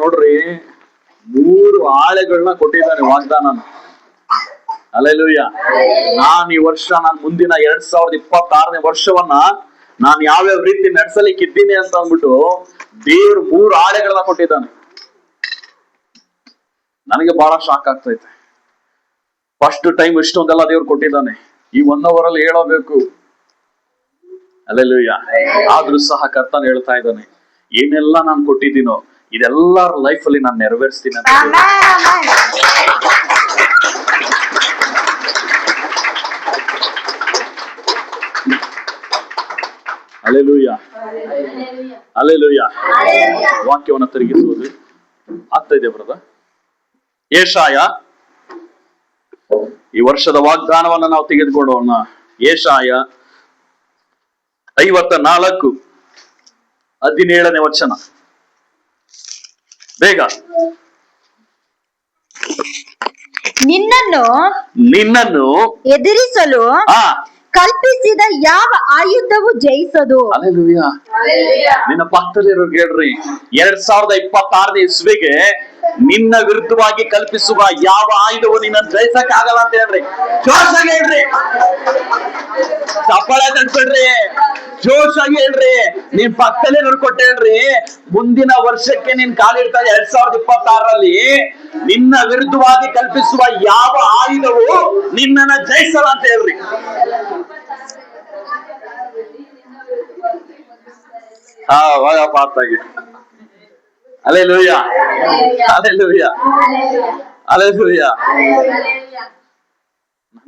ನೋಡ್ರಿ 3 ಆಳೆಗಳನ್ನ ಕೊಟ್ಟಿದ್ದಾನೆ ವಾಗ್ದಾನ. ಹಲ್ಲೆಲೂಯಾ. ನಾನು ಈ ವರ್ಷ, ನಾನು ಮುಂದಿನ 2026ನೇ ವರ್ಷವನ್ನ ನಾನು ಯಾವ್ಯಾವ ರೀತಿ ನಡೆಸಲಿಕ್ಕೆ ಇದ್ದೀನಿ ಅಂತ ಅಂದ್ಬಿಟ್ಟು ದೇವ್ರು 3 ಆಳೆಗಳನ್ನ ಕೊಟ್ಟಿದ್ದಾನೆ. ನನಗೆ ಬಹಳ ಶಾಕ್ ಆಗ್ತೈತೆ. ಫಸ್ಟ್ ಟೈಮ್ ಇಷ್ಟೊಂದೆಲ್ಲ ದೇವ್ರು ಕೊಟ್ಟಿದ್ದಾನೆ. ಈ 1 hour ಅಲ್ಲಿ ಹೇಳಬೇಕು. ಹಲ್ಲೆಲೂಯಾ. ಆದ್ರೂ ಸಹ ಕರ್ತನ ಹೇಳ್ತಾ ಇದ್ದಾನೆ, ಏನೆಲ್ಲ ನಾನು ಕೊಟ್ಟಿದ್ದೀನೋ ಇದೆಲ್ಲರ ಲೈಫ್ ಅಲ್ಲಿ ನಾನು ನೆರವೇರಿಸ್ತೀನಿ ಅಂತ. Hallelujah, hallelujah. ವಾಕ್ಯವನ್ನು ತಿರುಗಿಸುವುದು ಆಗ್ತಾ ಇದೆ ಬ್ರದರ್. ಯೆಶಾಯ, ಈ ವರ್ಷದ ವಾಗ್ದಾನವನ್ನ ನಾವು ತೆಗೆದುಕೊಳ್ಳೋಣ. ಯೆಶಾಯ 54:17 ವಚನ. ಬೇಗ. ನಿನ್ನನ್ನು ಎದುರಿಸಲು ಕಲ್ಪಿಸಿದ ಯಾವ ಆಯುಧವು ಜಯಿಸದು. ಹಲ್ಲೆಲೂಯಾ. ನಿನ್ನ ಪಕ್ಕದಲ್ಲಿರೋ ಹೇಳ್ರಿ, 2026ನೇ ಇಸ್ವಿಗೆ ನಿನ್ನ ವಿರುದ್ಧವಾಗಿ ಕಲ್ಪಿಸುವ ಯಾವ ಆಯುಧವು ನಿನ್ನ ಜಯಿಸಕ್ಕಾಗಲ್ಲ ಅಂತ ಹೇಳ್ರಿ. ಜೋಶಾಗಿ ಹೇಳ್ರಿ, ಚಪ್ಪಾಳೆ ತಟ್ಬಿಡ್ರಿ, ಜೋಶಾಗಿ ಹೇಳ್ರಿ. ನೀನ್ ಪಕ್ಕದಲ್ಲೇ ನೋಡ್ಕೊಟ್ಟು ಹೇಳ್ರಿ, ಮುಂದಿನ ವರ್ಷಕ್ಕೆ ನೀನ್ ಕಾಲಿಡ್ತಾ 2026ರಲ್ಲಿ ನಿನ್ನ ವಿರುದ್ಧವಾಗಿ ಕಲ್ಪಿಸುವ ಯಾವ ಆಯುಧವು ನಿನ್ನನ್ನ ಜಯಿಸಲ್ಲ ಅಂತ ಹೇಳ್ರಿ. ಪಾತಾಗಿ ಹಲ್ಲೆಲೂಯಾ, ಹಲ್ಲೆಲೂಯಾ, ಹಲ್ಲೆಲೂಯಾ.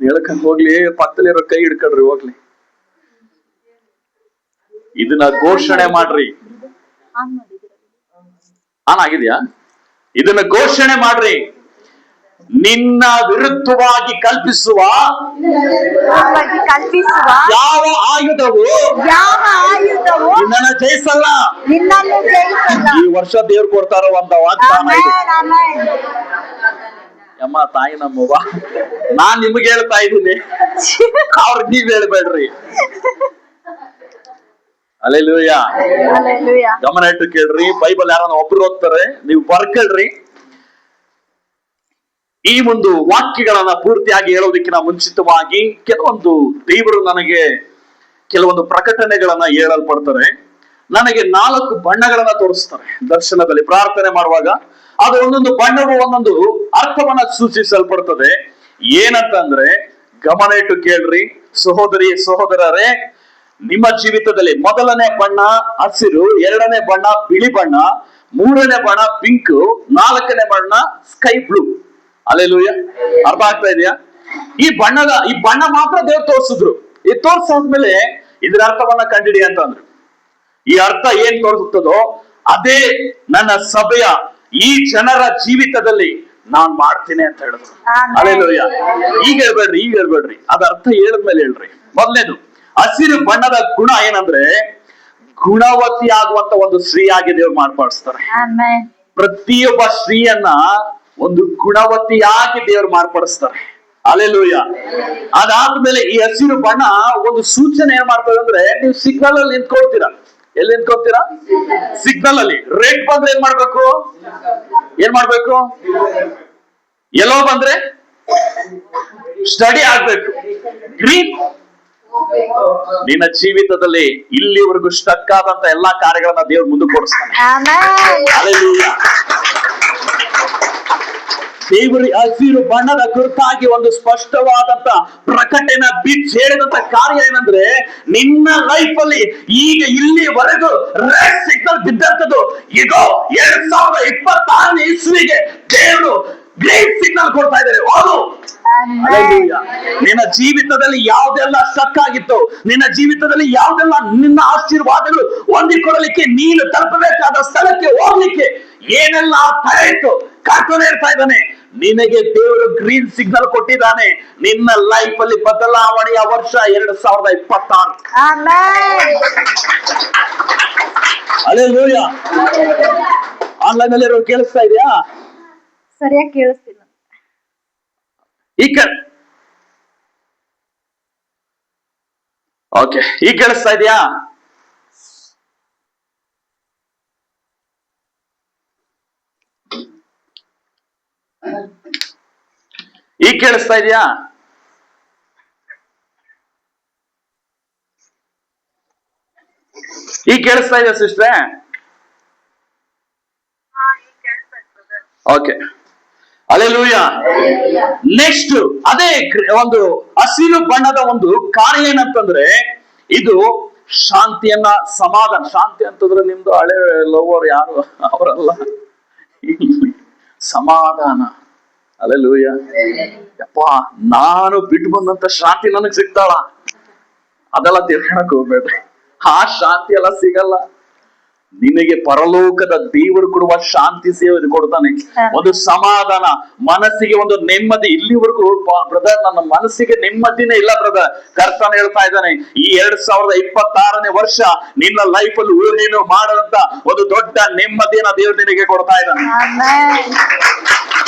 ಹೇಳ್ಕಂತ ಹೋಗ್ಲಿ, ಪಕ್ಕದಲ್ಲಿರೋ ಕೈ ಹಿಡ್ಕೊಳ್ರಿ ಹೋಗ್ಲಿ. ಇದನ್ನ ಘೋಷಣೆ ಮಾಡ್ರಿ. ಆಗಿದ್ಯಾ? ಇದನ್ನ ಘೋಷಣೆ ಮಾಡ್ರಿ. ನಿನ್ನ ವಿರುದ್ಧವಾಗಿ ಕಲ್ಪಿಸುವ ಯಾವ ಆಯುಧವು ನಿನ್ನನ್ನು ಜಯಿಸಲ್ಲ. ಈ ವರ್ಷ ದೇವ್ರು ಕೊಡ್ತಾರೋ ಒಂದು ವಾಗ್ದಾನ. ಅಮ್ಮ ತಾಯಿ ನಮ್ಮವ್ವ, ನಾನ್ ನಿಮ್ಗೆ ಹೇಳ್ತಾ ಇದ್ದೀನಿ, ಅವ್ರಿಗೆ ನೀವ್ ಹೇಳ್ಬೇಡ್ರಿ. ಹಲ್ಲೆಲೂಯಾ. ಗಮನ ಇಟ್ಟು ಕೇಳ್ರಿ. ಬೈಬಲ್ ಯಾರನ್ನ ಒಬ್ರು ಓದ್ತಾರೆ, ನೀವು ಬರ್ಕಳ್ರಿ. ಈ ಒಂದು ವಾಕ್ಯಗಳನ್ನ ಪೂರ್ತಿಯಾಗಿ ಹೇಳೋದಕ್ಕಿಂತ ಮುಂಚಿತವಾಗಿ ಕೆಲವೊಂದು ದೇವರು ನನಗೆ ಕೆಲವೊಂದು ಪ್ರಕಟಣೆಗಳನ್ನ ಹೇಳಲ್ಪಡ್ತಾರೆ. ನನಗೆ 4 ಬಣ್ಣಗಳನ್ನ ತೋರಿಸ್ತಾರೆ ದರ್ಶನದಲ್ಲಿ ಪ್ರಾರ್ಥನೆ ಮಾಡುವಾಗ. ಅದು ಒಂದೊಂದು ಬಣ್ಣವು ಒಂದೊಂದು ಅರ್ಥವನ್ನ ಸೂಚಿಸಲ್ಪಡ್ತದೆ. ಏನಂತಂದ್ರೆ, ಗಮನ ಇಟ್ಟು ಕೇಳ್ರಿ ಸಹೋದರಿ ಸಹೋದರರೇ. ನಿಮ್ಮ ಜೀವಿತದಲ್ಲಿ 1ನೇ ಬಣ್ಣ ಹಸಿರು, 2ನೇ ಬಣ್ಣ ಬಿಳಿ ಬಣ್ಣ, 3ನೇ ಬಣ್ಣ ಪಿಂಕ್, 4ನೇ ಬಣ್ಣ ಸ್ಕೈ ಬ್ಲೂ. ಹಲ್ಲೆಲೂಯಾ. ಅರ್ಥ ಆಗ್ತಾ ಇದೆಯಾ? ಈ ಬಣ್ಣ ಮಾತ್ರ ದೇವ್ರು ತೋರಿಸಿದ್ರು. ಈ ತೋರ್ಸಾದ್ಮೇಲೆ ಇದ್ರ ಅರ್ಥವನ್ನ ಕಂಡಿಡಿ ಅಂತಂದ್ರು. ಈ ಅರ್ಥ ಏನ್ ತೋರಿಸುತ್ತದೋ ಅದೇ ನನ್ನ ಸಭೆಯ ಈ ಜನರ ಜೀವಿತದಲ್ಲಿ ನಾನ್ ಮಾಡ್ತೀನಿ ಅಂತ ಹೇಳಿದ್ರು. ಹಲ್ಲೆಲೂಯಾ. ಈಗ ಹೇಳ್ಬೇಡ್ರಿ, ಅದ ಅರ್ಥ ಹೇಳಿದ್ಮೇಲೆ ಹೇಳ್ರಿ. ಮೊದಲನೇದು, ಹಸಿರು ಬಣ್ಣದ ಗುಣ ಏನಂದ್ರೆ, ಗುಣವತಿ ಆಗುವಂತ ಒಂದು ಸ್ತ್ರೀಯಾಗಿ ದೇವ್ರು ಮಾರ್ಪಡಿಸ್ತಾರೆ. ಪ್ರತಿಯೊಬ್ಬ ಸ್ತ್ರೀಯನ್ನ ಒಂದು ಗುಣವತಿಯಾಗಿ ದೇವ್ರು ಮಾರ್ಪಡಿಸ್ತಾರೆ. ಹಲ್ಲೆಲೂಯಾ. ಅದಾದ್ಮೇಲೆ ಈ ಹಸಿರು ಬಣ್ಣ ಒಂದು ಸೂಚನೆ ಏನ್ ಮಾಡ್ತದೆ ಅಂದ್ರೆ, ನೀವು ಸಿಗ್ನಲ್ ಅಲ್ಲಿ ನಿಂತ್ಕೊಳ್ತೀರಾ. ಎಲ್ಲಿ ನಿಂತ್ಕೊಳ್ತೀರಾ? ಸಿಗ್ನಲ್ ಅಲ್ಲಿ. ರೆಡ್ ಬಂದ್ರೆ ಏನ್ ಮಾಡ್ಬೇಕು? ಯೆಲ್ಲೋ ಬಂದ್ರೆ ಸ್ಟಡಿ ಆಗ್ಬೇಕು. ಗ್ರೀನ್, ನಿನ್ನ ಜೀವಿತದಲ್ಲಿ ಇಲ್ಲಿವರೆಗೂ ಸ್ಟಕ್ ಆದಂತ ಎಲ್ಲಾ ಕಾರ್ಯಗಳನ್ನ ದೇವ್ರು ಮುಂದಕ್ಕೆ ಕೊಡಿಸ್ತಾನೆ. ಹಲ್ಲೆಲೂಯಾ. ದೇವರು ಹಸಿರು ಬಣ್ಣದ ಕುರಿತಾಗಿ ಒಂದು ಸ್ಪಷ್ಟವಾದಂತ ಪ್ರಕಟಣೆ ಬಿಚ್ಚಿ ಹೇಳಿದಂತ ಕಾರ್ಯ ಏನಂದ್ರೆ, ನಿನ್ನ ಲೈಫ್ ಅಲ್ಲಿ ಈಗ ಇಲ್ಲಿವರೆಗೂ ರೆಡ್ ಸಿಗ್ನಲ್ ಬಿದ್ದಂತದ್ದು ಇದು 2026ನೇ ಇಸ್ವಿಗೆ ದೇವರು ಗ್ರೀನ್ ಸಿಗ್ನಲ್ ಕೊಡ್ತಾ ಇದ್ದಾರೆ. ಹೌದು. ನಿನ್ನ ಜೀವಿತದಲ್ಲಿ ಯಾವ್ದೆಲ್ಲ ಸ್ಟಕ್ ಆಗಿತ್ತು, ನಿನ್ನ ಜೀವಿತದಲ್ಲಿ ಯಾವ್ದೆಲ್ಲ ನಿನ್ನ ಆಶೀರ್ವಾದಗಳು ಹೊಂದಿಕೊಳ್ಳಲಿಕ್ಕೆ, ನೀನು ತಲುಪಬೇಕಾದ ಸ್ಥಳಕ್ಕೆ ಹೋಗ್ಲಿಕ್ಕೆ ಏನೆಲ್ಲ ತಡೆಯಿತು, ಕರ್ತನೇ ಇರ್ತಾ ಇದ್ದಾನೆ. ನಿನಗೆ ದೇವರು ಗ್ರೀನ್ ಸಿಗ್ನಲ್ ಕೊಟ್ಟಿದ್ದಾನೆ. ನಿನ್ನ ಲೈಫ್ ಅಲ್ಲಿ ಬದಲಾವಣೆಯ ವರ್ಷ 2026. ಹಲ್ಲೆಲೂಯಾ. ಆನ್ಲೈನ್ ಅಲ್ಲಿ ಕೇಳಿಸ್ತಾ ಇದೆಯಾ? ಸರಿಯಾಗಿ ಕೇಳಿಸ್ತಿಲ್ಲ. ಓಕೆ, ಈಗ ಕೇಳಿಸ್ತಾ ಇದೆಯಾ? ಈಗ ಕೇಳಿಸ್ತಾ ಇದೆಯಾ? ಈಗ ಕೇಳಿಸ್ತಾ ಇದೆಯಾ ಸಿಸ್ಟ್ರೆ? Okay, hallelujah. ನೆಕ್ಸ್ಟ್ ಅದೇ ಒಂದು ಹಸಿರು ಬಣ್ಣದ ಒಂದು ಕಾರ್ಯ ಏನಂತಂದ್ರೆ ಇದು ಶಾಂತಿಯನ್ನ, ಸಮಾಧಾನ. ಶಾಂತಿ ಅಂತಂದ್ರೆ ನಿಮ್ದು ಹಳೆ ಲವರ್ ಯಾರು ಅವರಲ್ಲ, ಸಮಾಧಾನ. ಹಲ್ಲೆಲೂಯಾ. ಯಪ್ಪ, ನಾನು ಬಿಟ್ಟು ಬಂದಂತ ಶಾಂತಿ ನನಗ್ ಸಿಗ್ತಾಳ? ಅದೆಲ್ಲ ತಿಳ್ಕೊಳಕ್ ಹೋಗ್ಬೇಡ್ರಿ, ಆ ಶಾಂತಿ ಎಲ್ಲ ಸಿಗಲ್ಲ. ನಿನಗೆ ಪರಲೋಕದ ದೇವರು ಕೊಡುವ ಶಾಂತಿ ಸೇವೆ ಕೊಡ್ತಾನೆ, ಒಂದು ಸಮಾಧಾನ, ಮನಸ್ಸಿಗೆ ಒಂದು ನೆಮ್ಮದಿ. ಇಲ್ಲಿವರೆಗೂ ಬ್ರದರ್ ನನ್ನ ಮನಸ್ಸಿಗೆ ನೆಮ್ಮದಿನೇ ಇಲ್ಲ ಬ್ರದರ್. ಕರ್ತನ ಹೇಳ್ತಾ ಇದ್ದಾನೆ, ಈ 2026ನೇ ವರ್ಷ ನಿನ್ನ ಲೈಫ್ ಅಲ್ಲಿ ಊರೇನು ಮಾಡದಂತ ಒಂದು ದೊಡ್ಡ ನೆಮ್ಮದಿಯನ್ನ ದೇವರು ನಿನಗೆ ಕೊಡ್ತಾ ಇದ್ದಾನೆ.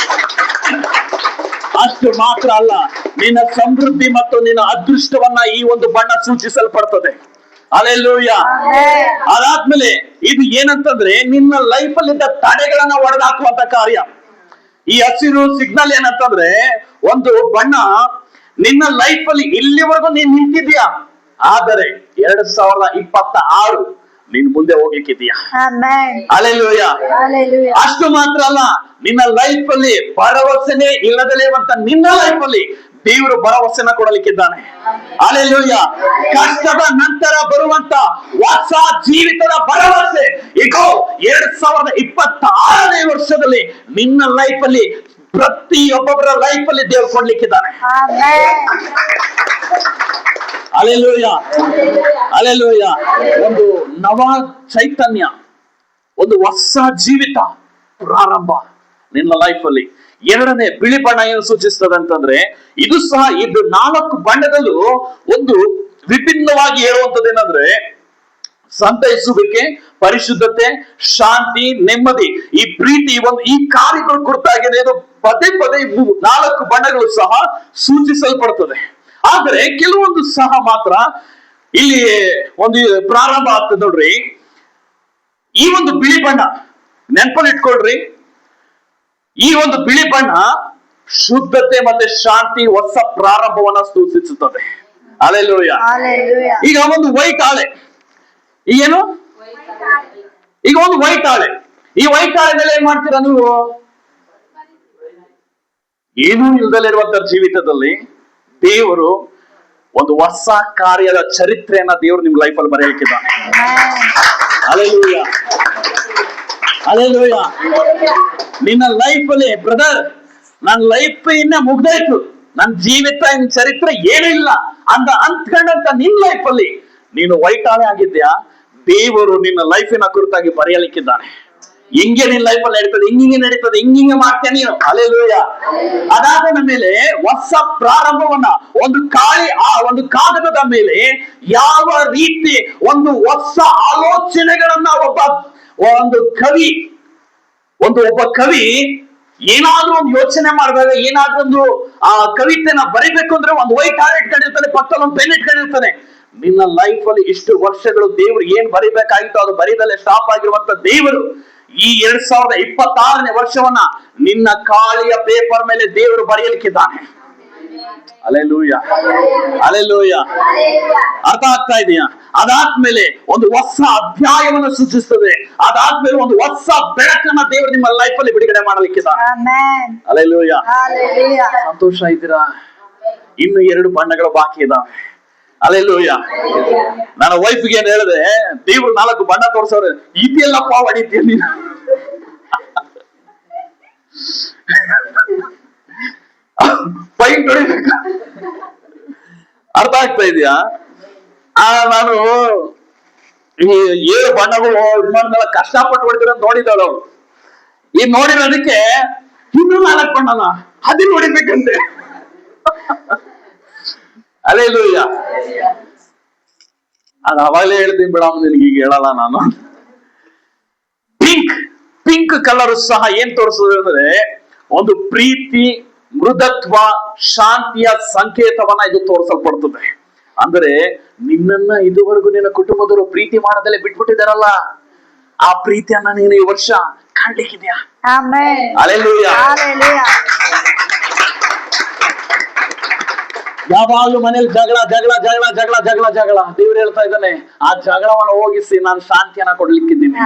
ಅಷ್ಟು ಮಾತ್ರ ಅಲ್ಲ, ನಿನ್ನ ಸಮೃದ್ಧಿ ಮತ್ತು ನಿನ್ನ ಅದೃಷ್ಟವನ್ನ ಈ ಒಂದು ಬಣ್ಣ ಸೂಚಿಸಲ್ಪಡ್ತದೆ. ಹಲ್ಲೆಲೂಯಾ. ಅದಾದ್ಮೇಲೆ ಇದು ಏನಂತಂದ್ರೆ ನಿನ್ನ ಲೈಫ್ ಅಲ್ಲಿ ತಡೆಗಳನ್ನ ಒಡೆದಾಕುವಂತ ಕಾರ್ಯ. ಈ ಹಸಿರು ಸಿಗ್ನಲ್ ಏನಂತಂದ್ರೆ ಒಂದು ಬಣ್ಣ ನಿನ್ನ ಲೈಫ್ ಅಲ್ಲಿ ಇಲ್ಲಿವರೆಗೂ ನೀನ್ ನಿಂತಿದ್ಯಾ, ಆದರೆ 2026 ನೀನ್ ಮುಂದೆ ಹೋಗ್ಲಿಕ್ಕಿದೀಯಾ. ಹಲ್ಲೆಲೂಯಾ. ಅಷ್ಟು ಮಾತ್ರ ಅಲ್ಲ, ನಿನ್ನ ಲೈಫ್ ಅಲ್ಲಿ ಭರವಸೆನೇ ಇಲ್ಲದಲೇ ಇರುವಂತ ನಿನ್ನ ಲೈಫ್ ಅಲ್ಲಿ ದೇವರು ಭರವಸೆನ ಕೊಡಲಿಕ್ಕಿದ್ದಾನೆ. ಹಲ್ಲೆಲೂಯಾ. ಕಷ್ಟದ ನಂತರ ಬರುವಂತ ಹೊಸ ಜೀವಿತದ ಭರವಸೆ ಈಗ 2026ನೇ ವರ್ಷದಲ್ಲಿ ನಿನ್ನ ಲೈಫ್ ಅಲ್ಲಿ, ಪ್ರತಿಯೊಬ್ಬೊಬ್ಬರ ಲೈಫ್ ಅಲ್ಲಿ ದೇವರು ಕೊಡ್ಲಿಕ್ಕಿದ್ದಾನೆ. Hallelujah, hallelujah. ಒಂದು ನವ ಚೈತನ್ಯ, ಒಂದು ಹೊಸ ಜೀವಿತ ಪ್ರಾರಂಭ ನಿನ್ನ ಲೈಫ್ ಅಲ್ಲಿ. ಎರಡನೇ ಬಿಳಿ ಬಣ್ಣ ಏನು ಸೂಚಿಸ್ತದೆ ಅಂತಂದ್ರೆ, ಇದು ಸಹ ಇದು 4 ಬಣ್ಣದಲ್ಲೂ ಒಂದು ವಿಭಿನ್ನವಾಗಿ ಹೇಳುವಂತದ್ದು ಏನಂದ್ರೆ ಸಂತೈಸುವಿಕೆ, ಪರಿಶುದ್ಧತೆ, ಶಾಂತಿ, ನೆಮ್ಮದಿ, ಈ ಪ್ರೀತಿ, ಈ ಕಾರ್ಯಗಳು ಕುರಿತಾಗಿದೆ. ಇದು ಪದೇ ಪದೇ 4 ಬಣ್ಣಗಳು ಸಹ ಸೂಚಿಸಲ್ಪಡ್ತದೆ. ಆದರೆ ಕೆಲವೊಂದು ಸಹ ಮಾತ್ರ ಇಲ್ಲಿ ಒಂದು ಪ್ರಾರಂಭ ಆಗ್ತದೆ ನೋಡ್ರಿ. ಈ ಒಂದು ಬಿಳಿ ಬಣ್ಣ ನೆನಪಲ್ಲಿ ಇಟ್ಕೊಳ್ರಿ, ಈ ಒಂದು ಬಿಳಿ ಬಣ್ಣ ಶುದ್ಧತೆ ಮತ್ತೆ ಶಾಂತಿ, ಹೊಸ ಪ್ರಾರಂಭವನ್ನ ಸೂಚಿಸುತ್ತದೆ. ಹಲ್ಲೆಲೂಯಾ. ಈಗ ಒಂದು ವೈಟ್ ಆಳೆ, ಏನು ಈಗ ಒಂದು ವೈಟ್ ಆಳೆ, ಈ ವೈಟ್ ಆಳೆ ಮೇಲೆ ಏನ್ ಮಾಡ್ತೀರಾ ನೀವು? ಏನೂ ಇಲ್ದಲಿರುವಂತ ಜೀವಿತದಲ್ಲಿ ದೇವರು ಒಂದು ಹೊಸ ಕಾರ್ಯದ ಚರಿತ್ರೆಯನ್ನ ದೇವರು ನಿಮ್ ಲೈಫ್ ಅಲ್ಲಿ ಬರೆಯಲಿಕ್ಕಿದ್ದಾನೆ. Hallelujah, hallelujah. ನಿನ್ನ ಲೈಫ್ ಅಲ್ಲಿ ಬ್ರದರ್, ನನ್ನ ಲೈಫ್ ಇನ್ನ ಮುಗ್ದಾಯ್ತು, ನನ್ನ ಜೀವಿತ ಇನ್ ಚರಿತ್ರೆ ಏನೂ ಇಲ್ಲ ಅಂತ ಅಂದ್ಕೊಂಡಂತ ನಿನ್ ಲೈಫ್ ಅಲ್ಲಿ ನೀನು ವೈಟ್ ಆಳೆ ಆಗಿದ್ಯಾ, ದೇವರು ನಿನ್ನ ಲೈಫಿನ ಕುರಿತಾಗಿ ಬರೆಯಲಿಕ್ಕಿದ್ದಾನೆ. ಹಿಂಗೆ ನಿನ್ ಲೈಫ್ ಅಲ್ಲಿ ನಡೀತದೆ, ಹಿಂಗೆ ನಡೀತದೆ, ಹಿಂಗೆ ಮಾಡ್ತೇನೆ ನೀನು. ಹಲ್ಲೆಲೂಯಾ. ಅದಾದ ಮೇಲೆ ಹೊಸ ಪ್ರಾರಂಭವನ್ನ ಒಂದು ಕಾಗದದ ಮೇಲೆ ಯಾವ ರೀತಿ ಒಂದು ಹೊಸ ಆಲೋಚನೆಗಳನ್ನ ಒಬ್ಬ ಕವಿ ಏನಾದ್ರೂ ಒಂದು ಯೋಚನೆ ಮಾಡಿದಾಗ, ಏನಾದ್ರೂ ಒಂದು ಕವಿತೆನ ಬರಿಬೇಕು ಅಂದ್ರೆ ಒಂದು ವೈಟ್ ಆಳೆ ಇಟ್ಕೊಂಡಿರ್ತಾನೆ, ಪಕ್ಕದಲ್ಲಿ ಒಂದು ಪೆನ್ ಇಟ್ಕೊಂಡಿರ್ತಾನೆ. ನಿನ್ನ ಲೈಫ್ ಅಲ್ಲಿ ಇಷ್ಟು ವರ್ಷಗಳು ದೇವರು ಏನ್ ಬರಿಬೇಕಾಗಿತ್ತು ಅದು ಬರಿದಲ್ಲೇ ಸ್ಟಾಪ್ ಆಗಿರುವಂತ ದೇವರು ಈ 2026ನೇ ವರ್ಷವನ್ನ ನಿನ್ನ ಖಾಲಿಯ ಪೇಪರ್ ಮೇಲೆ ದೇವರು ಬರೆಯಲಿಕ್ಕಿದ್ದಾನೆ. Hallelujah, hallelujah. ಅರ್ಥ ಆಗ್ತಾ ಇದೆಯಾ? ಅದಾದ್ಮೇಲೆ ಒಂದು ಹೊಸ ಅಧ್ಯಾಯವನ್ನು ಸೂಚಿಸ್ತದೆ. ಅದಾದ್ಮೇಲೆ ಒಂದು ಹೊಸ ಬೆಳಕನ್ನ ದೇವರು ನಿಮ್ಮ ಲೈಫ್ ಅಲ್ಲಿ ಬಿಡುಗಡೆ ಮಾಡಲಿಕ್ಕಿದ್ದಾನೆ. ಹಲ್ಲೆಲೂಯಾ. ಸಂತೋಷ ಇದ್ದೀರಾ? ಇನ್ನು 2 ಬಣ್ಣಗಳು ಬಾಕಿ ಇದಾವೆ. ಹಲ್ಲೆಲೂಯಾ. ನನ್ನ ವೈಫ್ಗೆ ಏನ್ ಹೇಳಿದೆ, ದೇವ್ರು 4 ಬಣ್ಣ ತೋರ್ಸವ್ರೆ, ಇದೆಲ್ಲಪ್ಪ ಹೊಡಿತೀಯ ನೀನು. ಪೈಂಟ್ ಹೊಡಿಬೇಕ. ಅರ್ಥ ಆಗ್ತಾ ಇದೆಯಾ? ನಾನು ಈ 7 ಬಣ್ಣಗಳು ಕಷ್ಟಪಟ್ಟು ಹೊಡಿತೀರ ಅಂತ ನೋಡಿದಾಳು ಅವಳು. ಈ ನೋಡಿರೋದಕ್ಕೆ ಇನ್ನೂ 4 ಬಣ್ಣನ ಅದನ್ನ ಹೊಡಿಬೇಕಂತೆ. ಹಲ್ಲೆಲೂಯಾ. ಅದು ಅವಾಗಲೇ ಹೇಳ್ತೀನಿ ಬಿಡಮ್ಮ, ನಿನಗೆ ಈಗ ಹೇಳಲ್ಲ ನಾನು. ಪಿಂಕ್ ಕಲರ್ ಸಹ ಏನ್ ತೋರಿಸ್ತದೆ ಅಂದ್ರೆ ಒಂದು ಪ್ರೀತಿ, ಮೃದತ್ವ, ಶಾಂತಿಯ ಸಂಕೇತವನ್ನ ಇದು ತೋರಿಸಲ್ಪಡ್ತದೆ. ಅಂದ್ರೆ ನಿನ್ನನ್ನ ಇದುವರೆಗೂ ನಿನ್ನ ಕುಟುಂಬದವರು ಪ್ರೀತಿ ಮಾಡದಲ್ಲೇ ಬಿಟ್ಬಿಟ್ಟಿದಾರಲ್ಲ, ಆ ಪ್ರೀತಿಯನ್ನ ನೀನು ಈ ವರ್ಷ ಕಾಣ್ಲಿಕ್ಕಿದ್ಯಾ. ಹಲ್ಲೆಲೂಯಾ. ಯಾವಾಗ್ಲೂ ಮನೇಲಿ ಜಗಳ ಜಗಳ ಜಗಳ ಜಗಳ ಜಗಳ ಜಗಳ. ದೇವ್ರು ಹೇಳ್ತಾ ಇದ್ದಾನೆ, ಆ ಜಗಳವನ್ನು ಹೋಗಿಸಿ ನಾನು ಶಾಂತಿಯನ್ನ ಕೊಡ್ಲಿಕ್ಕಿದ್ದೀನಿ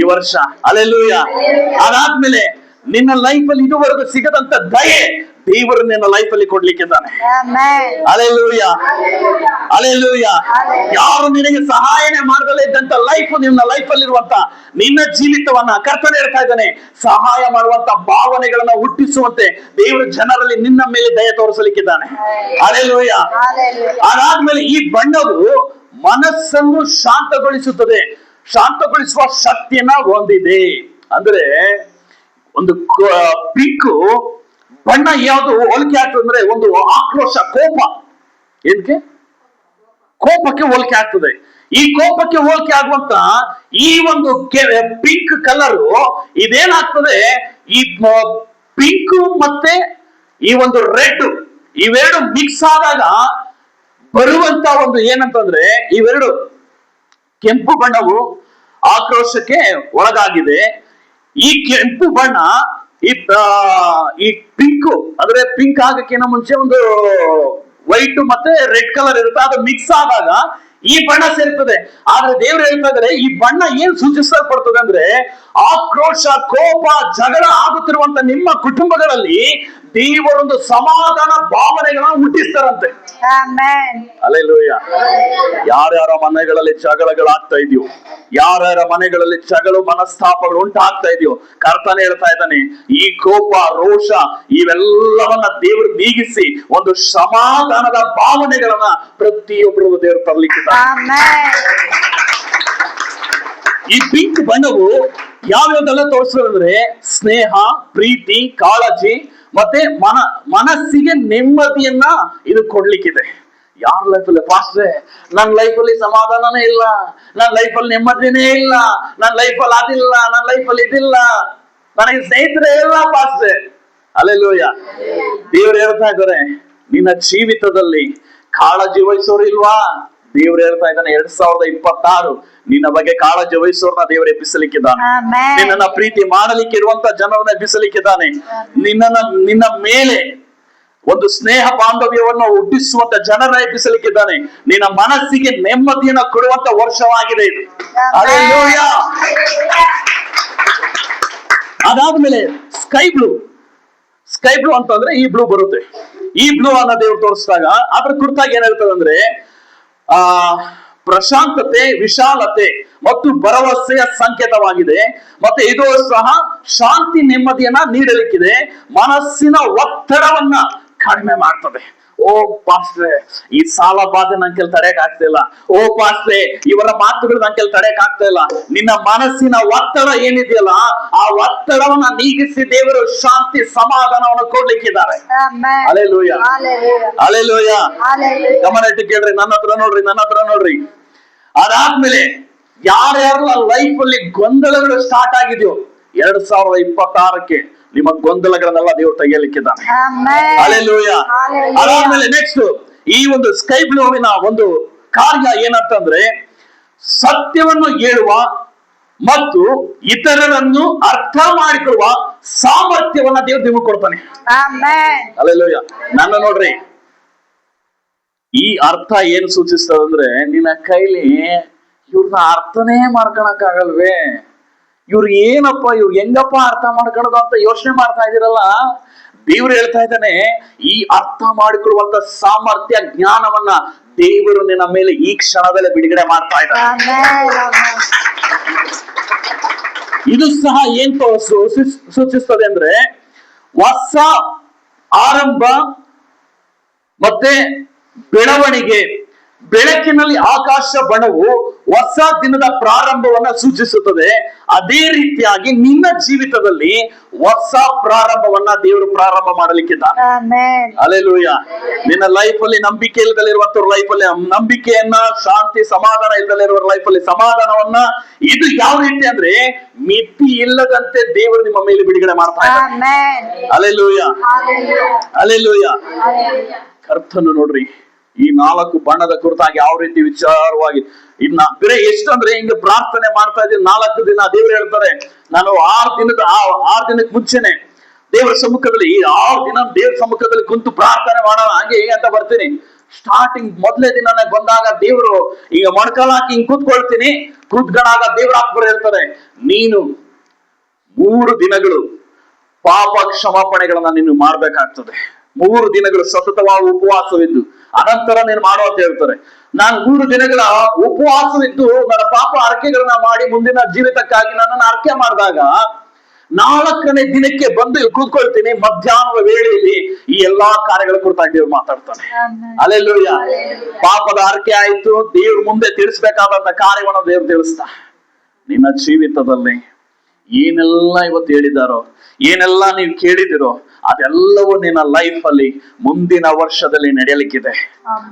ಈ ವರ್ಷ. ಅಲ್ಲೆಲ್ಲೂಯ. ಅದಾದ್ಮೇಲೆ ನಿನ್ನ ಲೈಫ್ ಅಲ್ಲಿ ಇದುವರೆಗೂ ಸಿಗದಂತ ದಯೆ ದೇವರು ನಿನ್ನ ಲೈಫ್ ಅಲ್ಲಿ ಕೊಡ್ಲಿಕ್ಕಿದ್ದಾನೆ. Alleluia, alleluia. ಯಾರು ನಿನಗೆ ಸಹಾಯನೆ ಮಾಡದಲ್ಲೇ ಇದ್ದಂತ ಲೈಫ್ ನಿನ್ನ ಲೈಫ್ ಅಲ್ಲಿ ಇರುವಂತ ನಿನ್ನ ಜೀವಿತವನ್ನ ಕರ್ತನೆ ಹೇಳ್ತಾ ಇದ್ದಾನೆ, ಸಹಾಯ ಮಾಡುವಂತ ಭಾವನೆಗಳನ್ನ ಹುಟ್ಟಿಸುವಂತೆ ದೇವರು ಜನರಲ್ಲಿ ನಿನ್ನ ಮೇಲೆ ದಯ ತೋರಿಸಲಿಕ್ಕಿದ್ದಾನೆ. ಅಲ್ಲೆಲ್ಲೂಯ. ಅದಾದ್ಮೇಲೆ ಈ ಬಣ್ಣವು ಮನಸ್ಸನ್ನು ಶಾಂತಗೊಳಿಸುತ್ತದೆ, ಶಾಂತಗೊಳಿಸುವ ಶಕ್ತಿಯನ್ನ ಹೊಂದಿದೆ. ಅಂದ್ರೆ ಒಂದು ಪಿಂಕ್ ಬಣ್ಣ ಯಾವುದು ಹೋಲಿಕೆ ಆಗ್ತದೆ ಅಂದ್ರೆ ಒಂದು ಆಕ್ರೋಶ, ಕೋಪ. ಏನಕ್ಕೆ? ಕೋಪಕ್ಕೆ ಹೋಲಿಕೆ ಆಗ್ತದೆ. ಈ ಕೋಪಕ್ಕೆ ಹೋಲಿಕೆ ಆಗುವಂತ ಈ ಒಂದು ಪಿಂಕ್ ಕಲರ್ ಇದೇನಾಗ್ತದೆ, ಈ ಪಿಂಕ್ ಮತ್ತೆ ಈ ಒಂದು ರೆಡ್ ಇವೆರಡು ಮಿಕ್ಸ್ ಆದಾಗ ಬರುವಂತ ಒಂದು ಏನಂತಂದ್ರೆ, ಇವೆರಡು ಕೆಂಪು ಬಣ್ಣವು ಆಕ್ರೋಶಕ್ಕೆ ಒಳಗಾಗಿದೆ. ಈ ಕೆಂಪು ಬಣ್ಣ ಈ ಪಿಂಕ್ ಅಂದ್ರೆ ಪಿಂಕ್ ಆಗಕ್ಕಿಂತ ಮುಂಚೆ ಒಂದು ವೈಟ್ ಮತ್ತೆ ರೆಡ್ ಕಲರ್ ಇರುತ್ತೆ, ಅದು ಮಿಕ್ಸ್ ಆದಾಗ ಈ ಬಣ್ಣ ಸೇರ್ತದೆ. ಆದ್ರೆ ದೇವ್ರು ಹೇಳ್ತಾ ಇದಾರೆ, ಈ ಬಣ್ಣ ಏನ್ ಸೂಚಿಸಲ್ಪಡ್ತದೆ ಅಂದ್ರೆ ಆಕ್ರೋಶ, ಕೋಪ, ಜಗಳ ಆಗುತ್ತಿರುವಂತ ನಿಮ್ಮ ಕುಟುಂಬಗಳಲ್ಲಿ ದೇವರೊಂದು ಸಮಾಧಾನ ಭಾವನೆಗಳನ್ನ ಹುಟ್ಟಿಸ್ತಾರಂತೆ. ಅಲ್ಲೆಲ್ಲೂಯ. ಯಾರ್ಯಾರ ಮನೆಗಳಲ್ಲಿ ಜಗಳಗಳಾಗ್ತಾ ಇದೆಯೋ, ಯಾರ್ಯಾರ ಮನೆಗಳಲ್ಲಿ ಜಗಳ ಮನಸ್ತಾಪಗಳು ಉಂಟಾಗ್ತಾ ಇದೆಯೋ, ಕರ್ತನೆ ಹೇಳ್ತಾ ಇದ್ದಾನೆ, ಈ ಕೋಪ, ರೋಷ ಇವೆಲ್ಲವನ್ನ ದೇವರು ನೀಗಿಸಿ ಒಂದು ಸಮಾಧಾನದ ಭಾವನೆಗಳನ್ನ ಪ್ರತಿಯೊಬ್ಬರು ದೇವರು ತರಲಿಕ್ಕಿದ್ದಾರೆ. ಈ ಪಿಂಕ್ ಬಣ್ಣವು ಯಾವ್ಯಾವ್ದೆಲ್ಲ ತೋರಿಸೋದಂದ್ರೆ ಸ್ನೇಹ, ಪ್ರೀತಿ, ಕಾಳಜಿ ಮತ್ತೆ ಮನಸ್ಸಿಗೆ ನೆಮ್ಮದಿಯನ್ನ ಇದು ಕೊಡ್ಲಿಕ್ಕಿದೆ. ಯಾರ ಲೈಫಲ್ಲಿ ಪಾಸ್ಟ್ರೆ ನನ್ನ ಲೈಫಲ್ಲಿ ಸಮಾಧಾನನೇ ಇಲ್ಲ, ನನ್ನ ಲೈಫಲ್ಲಿ ನೆಮ್ಮದಿನೇ ಇಲ್ಲ, ನನ್ನ ಲೈಫಲ್ಲಿ ಅದಿಲ್ಲ, ನನ್ನ ಲೈಫಲ್ಲಿ ಇದಿಲ್ಲ, ನನಗೆ ಸ್ನೇಹಿತರೇ ಇಲ್ಲ ಪಾಸ್ಟ್ರೆ. ಅಲ್ಲೆಲ್ಲೂಯ. ದೇವ್ರು ಹೇಳ್ತಾ ಇದ್ದಾರೆ, ನಿನ್ನ ಜೀವಿತದಲ್ಲಿ ಕಾಳಜಿ ವಹಿಸೋರು ಇಲ್ವಾ? ದೇವ್ರು ಹೇಳ್ತಾ ಇದ್ದಾನೆ, 2026 ನಿನ್ನ ಬಗ್ಗೆ ಕಾಳಜಿ ವಹಿಸೋರ್ನ ದೇವರು ಎಬ್ಬಿಸಲಿಕ್ಕಿದ್ದಾನೆ. ನಿನ್ನ ಪ್ರೀತಿ ಮಾಡಲಿಕ್ಕೆ ಇರುವಂತ ಜನರನ್ನ ಎಬ್ಬಿಸಲಿಕ್ಕಿದ್ದಾನೆ. ನಿನ್ನ ಮೇಲೆ ಒಂದು ಸ್ನೇಹ ಬಾಂಧವ್ಯವನ್ನು ಹುಟ್ಟಿಸುವಂತ ಜನರನ್ನ ಎಬ್ಬಿಸಲಿಕ್ಕಿದ್ದಾನೆ. ನಿನ್ನ ಮನಸ್ಸಿಗೆ ನೆಮ್ಮದಿಯನ್ನ ಕೊಡುವಂತ ವರ್ಷವಾಗಿದೆ ಇದು. ಹಲ್ಲೆಲೂಯಾ. ಅದಾದ್ಮೇಲೆ ಸ್ಕೈ ಬ್ಲೂ ಅಂತಂದ್ರೆ ಈ ಬ್ಲೂ ಬರುತ್ತೆ. ಈ ಬ್ಲೂ ಅನ್ನ ದೇವ್ರು ತೋರಿಸಿದಾಗ ಅದ್ರ ಕುರಿತಾಗಿ ಏನ್ ಹೇಳ್ತದೆ ಅಂದ್ರೆ ಪ್ರಶಾಂತತೆ, ವಿಶಾಲತೆ ಮತ್ತು ಭರವಸೆಯ ಸಂಕೇತವಾಗಿದೆ. ಮತ್ತೆ ಇದು ಸಹ ಶಾಂತಿ, ನೆಮ್ಮದಿಯನ್ನ ನೀಡಲಿಕ್ಕಿದೆ. ಮನಸ್ಸಿನ ಒತ್ತಡವನ್ನ ಕಡಿಮೆ ಮಾಡ್ತದೆ. ಓ ಪಾಸ್ಟ್ರೆ, ಈ ಸಾಲ ಬಾಧೆ ನನ್ ಕೆಲ ತಡೆಯಕ್ ಆಗ್ತಾ ಇಲ್ಲ. ಓ ಪಾಸ್ಟ್ರೆ, ಇವರ ಮಾತುಗಳು ನನ್ ಕೆಲ ತಡೆಯಕ್ ಆಗ್ತಾ ಇಲ್ಲ. ನಿನ್ನ ಮನಸ್ಸಿನ ಒತ್ತಡ ಏನಿದೆಯಲ್ಲ, ಆ ಒತ್ತಡವನ್ನ ನೀಗಿಸಿ ದೇವರು ಶಾಂತಿ, ಸಮಾಧಾನವನ್ನು ಕೊಡ್ಲಿಕ್ಕಿದ್ದಾರೆ. Hallelujah, hallelujah. ಗಮನ ಇಟ್ಟು ಕೇಳ್ರಿ, ನನ್ನ ಹತ್ರ ನೋಡ್ರಿ. ಅದಾದ್ಮೇಲೆ ಯಾರ್ಯಾರು ಲೈಫ್ ಅಲ್ಲಿ ಗೊಂದಲಗಳು ಸ್ಟಾರ್ಟ್ ಆಗಿದೆಯೋ 2026ಕ್ಕೆ ನಿಮ್ಮ ಗೊಂದಲಗಳನ್ನೆಲ್ಲ ದೇವರು ತೆಗೆಯಲಿಕ್ಕಿದ್ದಾನೆ. ಹಲ್ಲೆಲೂಯ. ಅದಾದ್ಮೇಲೆ ನೆಕ್ಸ್ಟ್ ಈ ಒಂದು ಸ್ಕೈ ಬ್ಲೂವಿನ ಒಂದು ಕಾರ್ಯ ಏನಂತಂದ್ರೆ ಸತ್ಯವನ್ನು ಹೇಳುವ ಮತ್ತು ಇತರರನ್ನು ಅರ್ಥ ಮಾಡಿಕೊಳ್ಳುವ ಸಾಮರ್ಥ್ಯವನ್ನ ದೇವರು ನಿಮಗೆ ಕೊಡ್ತಾನೆ. ಹಲ್ಲೆಲೂಯ. ನನ್ನ ನೋಡ್ರಿ, ಈ ಅರ್ಥ ಏನ್ ಸೂಚಿಸ್ತದಂದ್ರೆ ನಿನ್ನ ಕೈಲಿ ಇವ್ರನ್ನ ಅರ್ಥನೇ ಮಾಡ್ಕೊಳಕ್ ಆಗಲ್ವೇ, ಇವ್ರು ಏನಪ್ಪ, ಇವ್ರು ಹೆಂಗಪ್ಪ ಅರ್ಥ ಮಾಡ್ಕೊಳ್ಳೋದು ಅಂತ ಯೋಚನೆ ಮಾಡ್ತಾ ಇದೀರಲ್ಲ, ದೇವ್ರು ಹೇಳ್ತಾ ಇದ್ದಾನೆ, ಈ ಅರ್ಥ ಮಾಡಿಕೊಳ್ಳುವಂತ ಸಾಮರ್ಥ್ಯ, ಜ್ಞಾನವನ್ನ ದೇವರು ನಿನ್ನ ಮೇಲೆ ಈ ಕ್ಷಣದಲ್ಲೇ ಬಿಡುಗಡೆ ಮಾಡ್ತಾ ಇದ್ದಾನೆ. ಇದು ಸಹ ಏನ್ ಸೂಚಿಸ್ತದೆ ಅಂದ್ರೆ ಹೊಸ ಆರಂಭ ಮತ್ತೆ ಬೆಳವಣಿಗೆ. ಬೆಳಕಿನಲ್ಲಿ ಆಕಾಶ ಬಣ್ಣವು ಹೊಸ ದಿನದ ಪ್ರಾರಂಭವನ್ನ ಸೂಚಿಸುತ್ತದೆ. ಅದೇ ರೀತಿಯಾಗಿ ನಿನ್ನ ಜೀವಿತದಲ್ಲಿ ಹೊಸ ಪ್ರಾರಂಭವನ್ನ ದೇವರು ಪ್ರಾರಂಭ ಮಾಡಲಿಕ್ಕಿದ್ದಾನೆ. ಹಲ್ಲೆಲೂಯ. ನಿನ್ನ ಲೈಫ್ ಅಲ್ಲಿ ನಂಬಿಕೆ ಇಲ್ಲದಲ್ಲಿರುವಂತವ್ರ ಲೈಫ್ ಅಲ್ಲಿ ನಂಬಿಕೆಯನ್ನ, ಶಾಂತಿ, ಸಮಾಧಾನ ಇಲ್ಲದಲ್ಲಿರುವ ಲೈಫ್ ಅಲ್ಲಿ ಸಮಾಧಾನವನ್ನ, ಇದು ಯಾವ ರೀತಿ ಅಂದ್ರೆ ಮಿತಿ ಇಲ್ಲದಂತೆ ದೇವರು ನಿಮ್ಮ ಮೇಲೆ ಬಿಡುಗಡೆ ಮಾಡ್ತಾ ಇದ್ದಾನೆ. Hallelujah, hallelujah. ಕರ್ತನು ನೋಡ್ರಿ, ಈ 4 ಬಣ್ಣದ ಕುರಿತಾಗಿ ಯಾವ ರೀತಿ ವಿಚಾರವಾಗಿ ಇನ್ನ ಬೇರೆ ಎಷ್ಟಂದ್ರೆ ಹಿಂಗ ಪ್ರಾರ್ಥನೆ ಮಾಡ್ತಾ ಇದ್ದೀನಿ 4 ದಿನ. ದೇವ್ರು ಹೇಳ್ತಾರೆ, ನಾನು 6 ದಿನಕ್ಕೆ ಮುಂಚೆನೆ ದೇವರ ಸಮ್ಮುಖದಲ್ಲಿ 6 ದಿನ ದೇವರ ಸಮ್ಮುಖದಲ್ಲಿ ಕುಂತು ಪ್ರಾರ್ಥನೆ ಮಾಡೋಣ ಹಂಗೆ ಹೇಗೆ ಅಂತ ಬರ್ತೀನಿ. ಸ್ಟಾರ್ಟಿಂಗ್ ಮೊದಲೇ ದಿನ ಬಂದಾಗ ದೇವರು ಈಗ ಮೊಣಕಾಲು ಹಾಕಿ ಹಿಂಗ್ ಕೂತ್ಕೊಳ್ತೀನಿ. ಕೂತ್ಕೊಂಡಾಗ ದೇವರ ಆತ್ಮರು ಹೇಳ್ತಾರೆ, ನೀನು 3 ದಿನಗಳು ಪಾಪ ಕ್ಷಮಾಪಣೆಗಳನ್ನ ನೀನು ಮಾಡ್ಬೇಕಾಗ್ತದೆ. 3 ದಿನಗಳು ಸತತವಾದ ಉಪವಾಸವಿದ್ದು ಅನಂತರ ನೀನು ಮಾಡೋ ಅಂತ ಹೇಳ್ತಾರೆ. ನಾನು 3 ದಿನಗಳ ಉಪವಾಸವಿದ್ದು ನನ್ನ ಪಾಪ ಅರ್ಕೆಗಳನ್ನ ಮಾಡಿ ಮುಂದಿನ ಜೀವಿತಕ್ಕಾಗಿ ನನ್ನನ್ನು ಅರ್ಕೆ ಮಾಡಿದಾಗ 4ನೇ ದಿನಕ್ಕೆ ಬಂದು ಇಲ್ಲಿ ಕೂತ್ಕೊಳ್ತೀನಿ. ಮಧ್ಯಾಹ್ನದ ವೇಳೆಯಲ್ಲಿ ಈ ಎಲ್ಲಾ ಕಾರ್ಯಗಳ ಕುರಿತಾಗಿ ದೇವ್ರು ಮಾತಾಡ್ತಾನೆ. ಹಲ್ಲೆಲೂಯಾ. ಪಾಪದ ಅರ್ಕೆ ಆಯ್ತು, ದೇವ್ರ ಮುಂದೆ ತಿಳಿಸ್ಬೇಕಾದಂತ ಕಾರ್ಯವನ್ನು ದೇವ್ರು ತಿಳಿಸ್ತಾ. ನಿನ್ನ ಜೀವಿತದಲ್ಲಿ ಏನೆಲ್ಲ ಇವತ್ತು ಹೇಳಿದಾರೋ, ಏನೆಲ್ಲ ನೀವು ಕೇಳಿದಿರೋ ಅದೆಲ್ಲವೂ ನಿನ್ನ ಲೈಫ್ ಅಲ್ಲಿ ಮುಂದಿನ ವರ್ಷದಲ್ಲಿ ನಡೆಯಲಿಕ್ಕಿದೆ.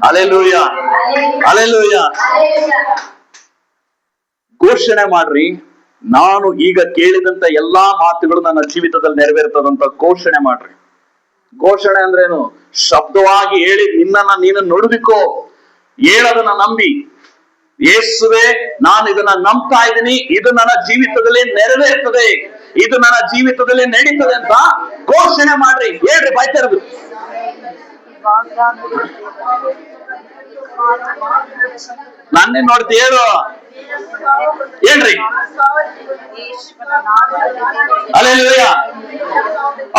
Hallelujah, hallelujah. ಘೋಷಣೆ ಮಾಡ್ರಿ, ನಾನು ಈಗ ಕೇಳಿದಂತ ಎಲ್ಲಾ ಮಾತುಗಳು ನನ್ನ ಜೀವಿತದಲ್ಲಿ ನೆರವೇರ್ತದಂತ ಘೋಷಣೆ ಮಾಡ್ರಿ. ಘೋಷಣೆ ಅಂದ್ರೇನು? ಶಬ್ದವಾಗಿ ಹೇಳಿ ನಿನ್ನನ್ನ ನೀನು ನುಡಿದಿಕೋ, ಹೇಳೋದನ್ನ ನಂಬಿ, ಯೇಸುವೆ ನಾನು ಇದನ್ನ ನಂಬ್ತಾ ಇದ್ದೀನಿ, ಇದು ನನ್ನ ಜೀವಿತದಲ್ಲಿ ನೆರವೇರ್ತದೆ, ಇದು ನನ್ನ ಜೀವಿತದಲ್ಲಿ ನಡೀತದೆ ಅಂತ ಘೋಷಣೆ ಮಾಡ್ರಿ. ಹೇಳ್ರಿ ಬಾಯ್ ತೆರೆದು. ನನ್ನೇ ನೋಡ್ತಿ ಹೇಳು, ಹೇಳ್ರಿ. ಹಲ್ಲೆಲೂಯಾ.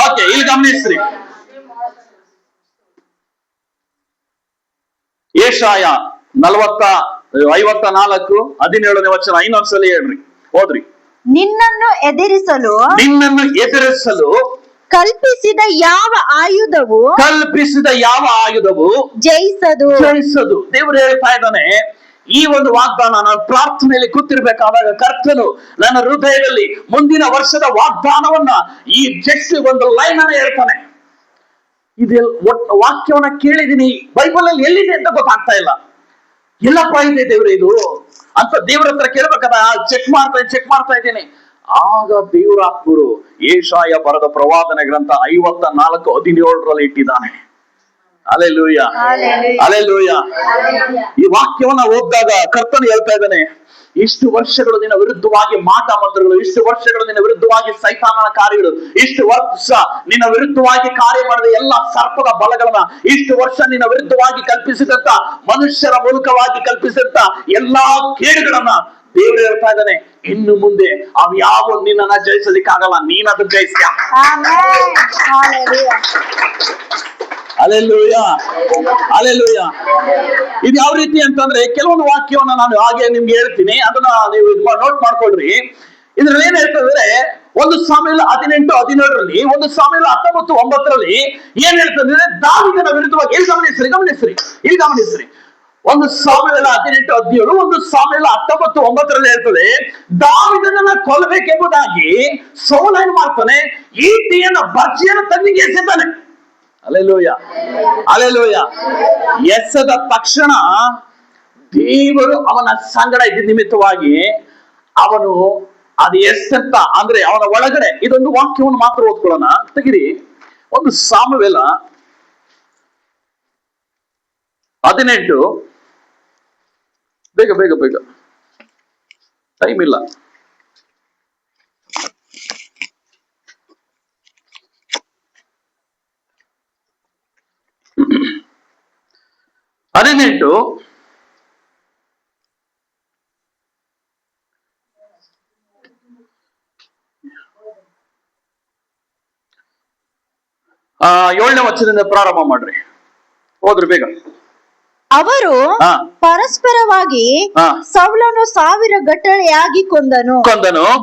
ಓಕೆ, ಇಲ್ಲಿ ಗಮನಿಸ್ರಿ. ಯೆಶಾಯ 54:17 ವಚನ ಇನ್ನೊಂದ್ಸಲ ಹೇಳ್ರಿ, ಓದ್ರಿ. ನಿನ್ನನ್ನು ಎದುರಿಸಲು ಕಲ್ಪಿಸಿದ ಯಾವ ಆಯುಧವು ಜಯಿಸದು. ದೇವರು ಹೇಳ್ತಾ ಇದ್ದಾನೆ, ಈ ಒಂದು ವಾಗ್ದಾನ ನಾನು ಪ್ರಾರ್ಥನೆಯಲ್ಲಿ ಕೂತಿರ್ಬೇಕಾದಾಗ ಕರ್ತನು ನನ್ನ ಹೃದಯದಲ್ಲಿ ಮುಂದಿನ ವರ್ಷದ ವಾಗ್ದಾನವನ್ನ ಈ ಜಸ್ಟ್ ಒಂದು ಲೈನ್ ಅನ್ನ ಹೇಳ್ತಾನೆ. ಇದು ವಾಕ್ಯವನ್ನ ಕೇಳಿದೀನಿ, ಬೈಬಲ್ ಅಲ್ಲಿ ಎಲ್ಲಿದೆ ಅಂತ ಗೊತ್ತಾಗ್ತಾ ಇಲ್ಲ, ಎಲ್ಲಪ್ಪ ಇದೆ ದೇವ್ರ ಇದು ಅಂತ ದೇವ್ರ ಹತ್ರ ಕೇಳ್ಬೇಕಾದ ಚೆಕ್ ಮಾಡ್ತಾ ಇದ್ದೀನಿ. ಆಗ ದೇವರ ಆತ್ಮರು ಯೆಶಾಯ ಬರೆದ ಪ್ರವಾದನೆ ಗ್ರಂಥ 54:17 ಇಟ್ಟಿದ್ದಾನೆ. Hallelujah, hallelujah. ಈ ವಾಕ್ಯವನ್ನ ಓದಿದಾಗ ಕರ್ತನು ಹೇಳ್ತಾ ಇದ್ದಾನೆ, ಇಷ್ಟು ವರ್ಷಗಳು ನಿನ್ನ ವಿರುದ್ಧವಾಗಿ ಮಾಟ ಮಂತ್ರಗಳು, ಇಷ್ಟು ವರ್ಷಗಳು ನಿನ್ನ ವಿರುದ್ಧವಾಗಿ ಸೈತಾನನ ಕಾರ್ಯಗಳು, ಇಷ್ಟು ವರ್ಷ ನಿನ್ನ ವಿರುದ್ಧವಾಗಿ ಕಾರ್ಯ ಮಾಡಿದ ಎಲ್ಲ ಸರ್ಪದ ಬಲಗಳನ್ನ, ಇಷ್ಟು ವರ್ಷ ನಿನ್ನ ವಿರುದ್ಧವಾಗಿ ಕಲ್ಪಿಸಿದಂತ ಮನುಷ್ಯರ ಮೂಲಕವಾಗಿ ಕಲ್ಪಿಸಿದಂತ ಎಲ್ಲಾ ಕೇಡುಗಳನ್ನ ದೇವರು ಹೇಳ್ತಾ ಇದ್ದಾನೆ, ಇನ್ನು ಮುಂದೆ ಅವ್ ಯಾವ ನಿನ್ನ ಜಯಿಸಲಿಕ್ಕಾಗಲ್ಲ, ನೀನದು ಜಯಿಸ್ತೀಯ. Hallelujah, hallelujah. ಇದು ಯಾವ ರೀತಿ ಅಂತಂದ್ರೆ, ಕೆಲವೊಂದು ವಾಕ್ಯವನ್ನ ನಾನು ಹಾಗೆ ನಿಮ್ಗೆ ಹೇಳ್ತೀನಿ, ಅದನ್ನ ನೀವು ನೋಟ್ ಮಾಡ್ಕೊಳ್ರಿ. ಇದ್ರಲ್ಲಿ ಏನ್ ಹೇಳ್ತಂದ್ರೆ, 1 ಸಾಮುವೇಲ 18:17 1 ಸಾಮುವೇಲ 19:9 ಏನ್ ಹೇಳ್ತಂದ್ರೆ, ದಾವೀದನ ವಿರುದ್ಧವಾಗಿ. ಇಲ್ಲಿ ಗಮನಿಸ್ರಿ 1 ಸಾಮುವೇಲ 18:17 1 ಸಾಮುವೇಲ 19:9 ಹೇಳ್ತದೆ, ದಾವೀದನನ್ನ ಕೊಲ್ಲಬೇಕೆಂಬುದಾಗಿ ಸೌಲ ಏನ್ ಮಾಡ್ತಾನೆ, ಈಟಿಯನ್ನ ಬರ್ಜಿಯನ್ನು ತನ್ನಿಗೆ ಎಸೆತಾನೆ. Hallelujah, hallelujah. ಎಸೆದ ತಕ್ಷಣ ದೇವರು ಅವನ ಸಂಗಡ ಇದ್ದ ನಿಮಿತ್ತವಾಗಿ ಅವನು ಅದು ಎಷ್ಟಂತ ಅಂದ್ರೆ ಅವನ ಒಳಗಡೆ ಇದೊಂದು ವಾಕ್ಯವನ್ನು ಮಾತ್ರ ಓದ್ಕೊಳ್ಳೋಣ. ತೆಗಿರಿ 1 ಸಾಮುವೇಲ 18 ಬೇಗ ಟೈಮ್ ಇಲ್ಲ. ಏಳನೇ ವಚನದಿಂದ ಪ್ರಾರಂಭ ಮಾಡ್ರಿ, ಹೋದ್ರಿ ಬೇಗ. ಅವರು ಪರಸ್ಪರವಾಗಿ ಸೌಲನು 1000 ಗಟ್ಟಳೆಯಾಗಿ ಕೊಂದನು,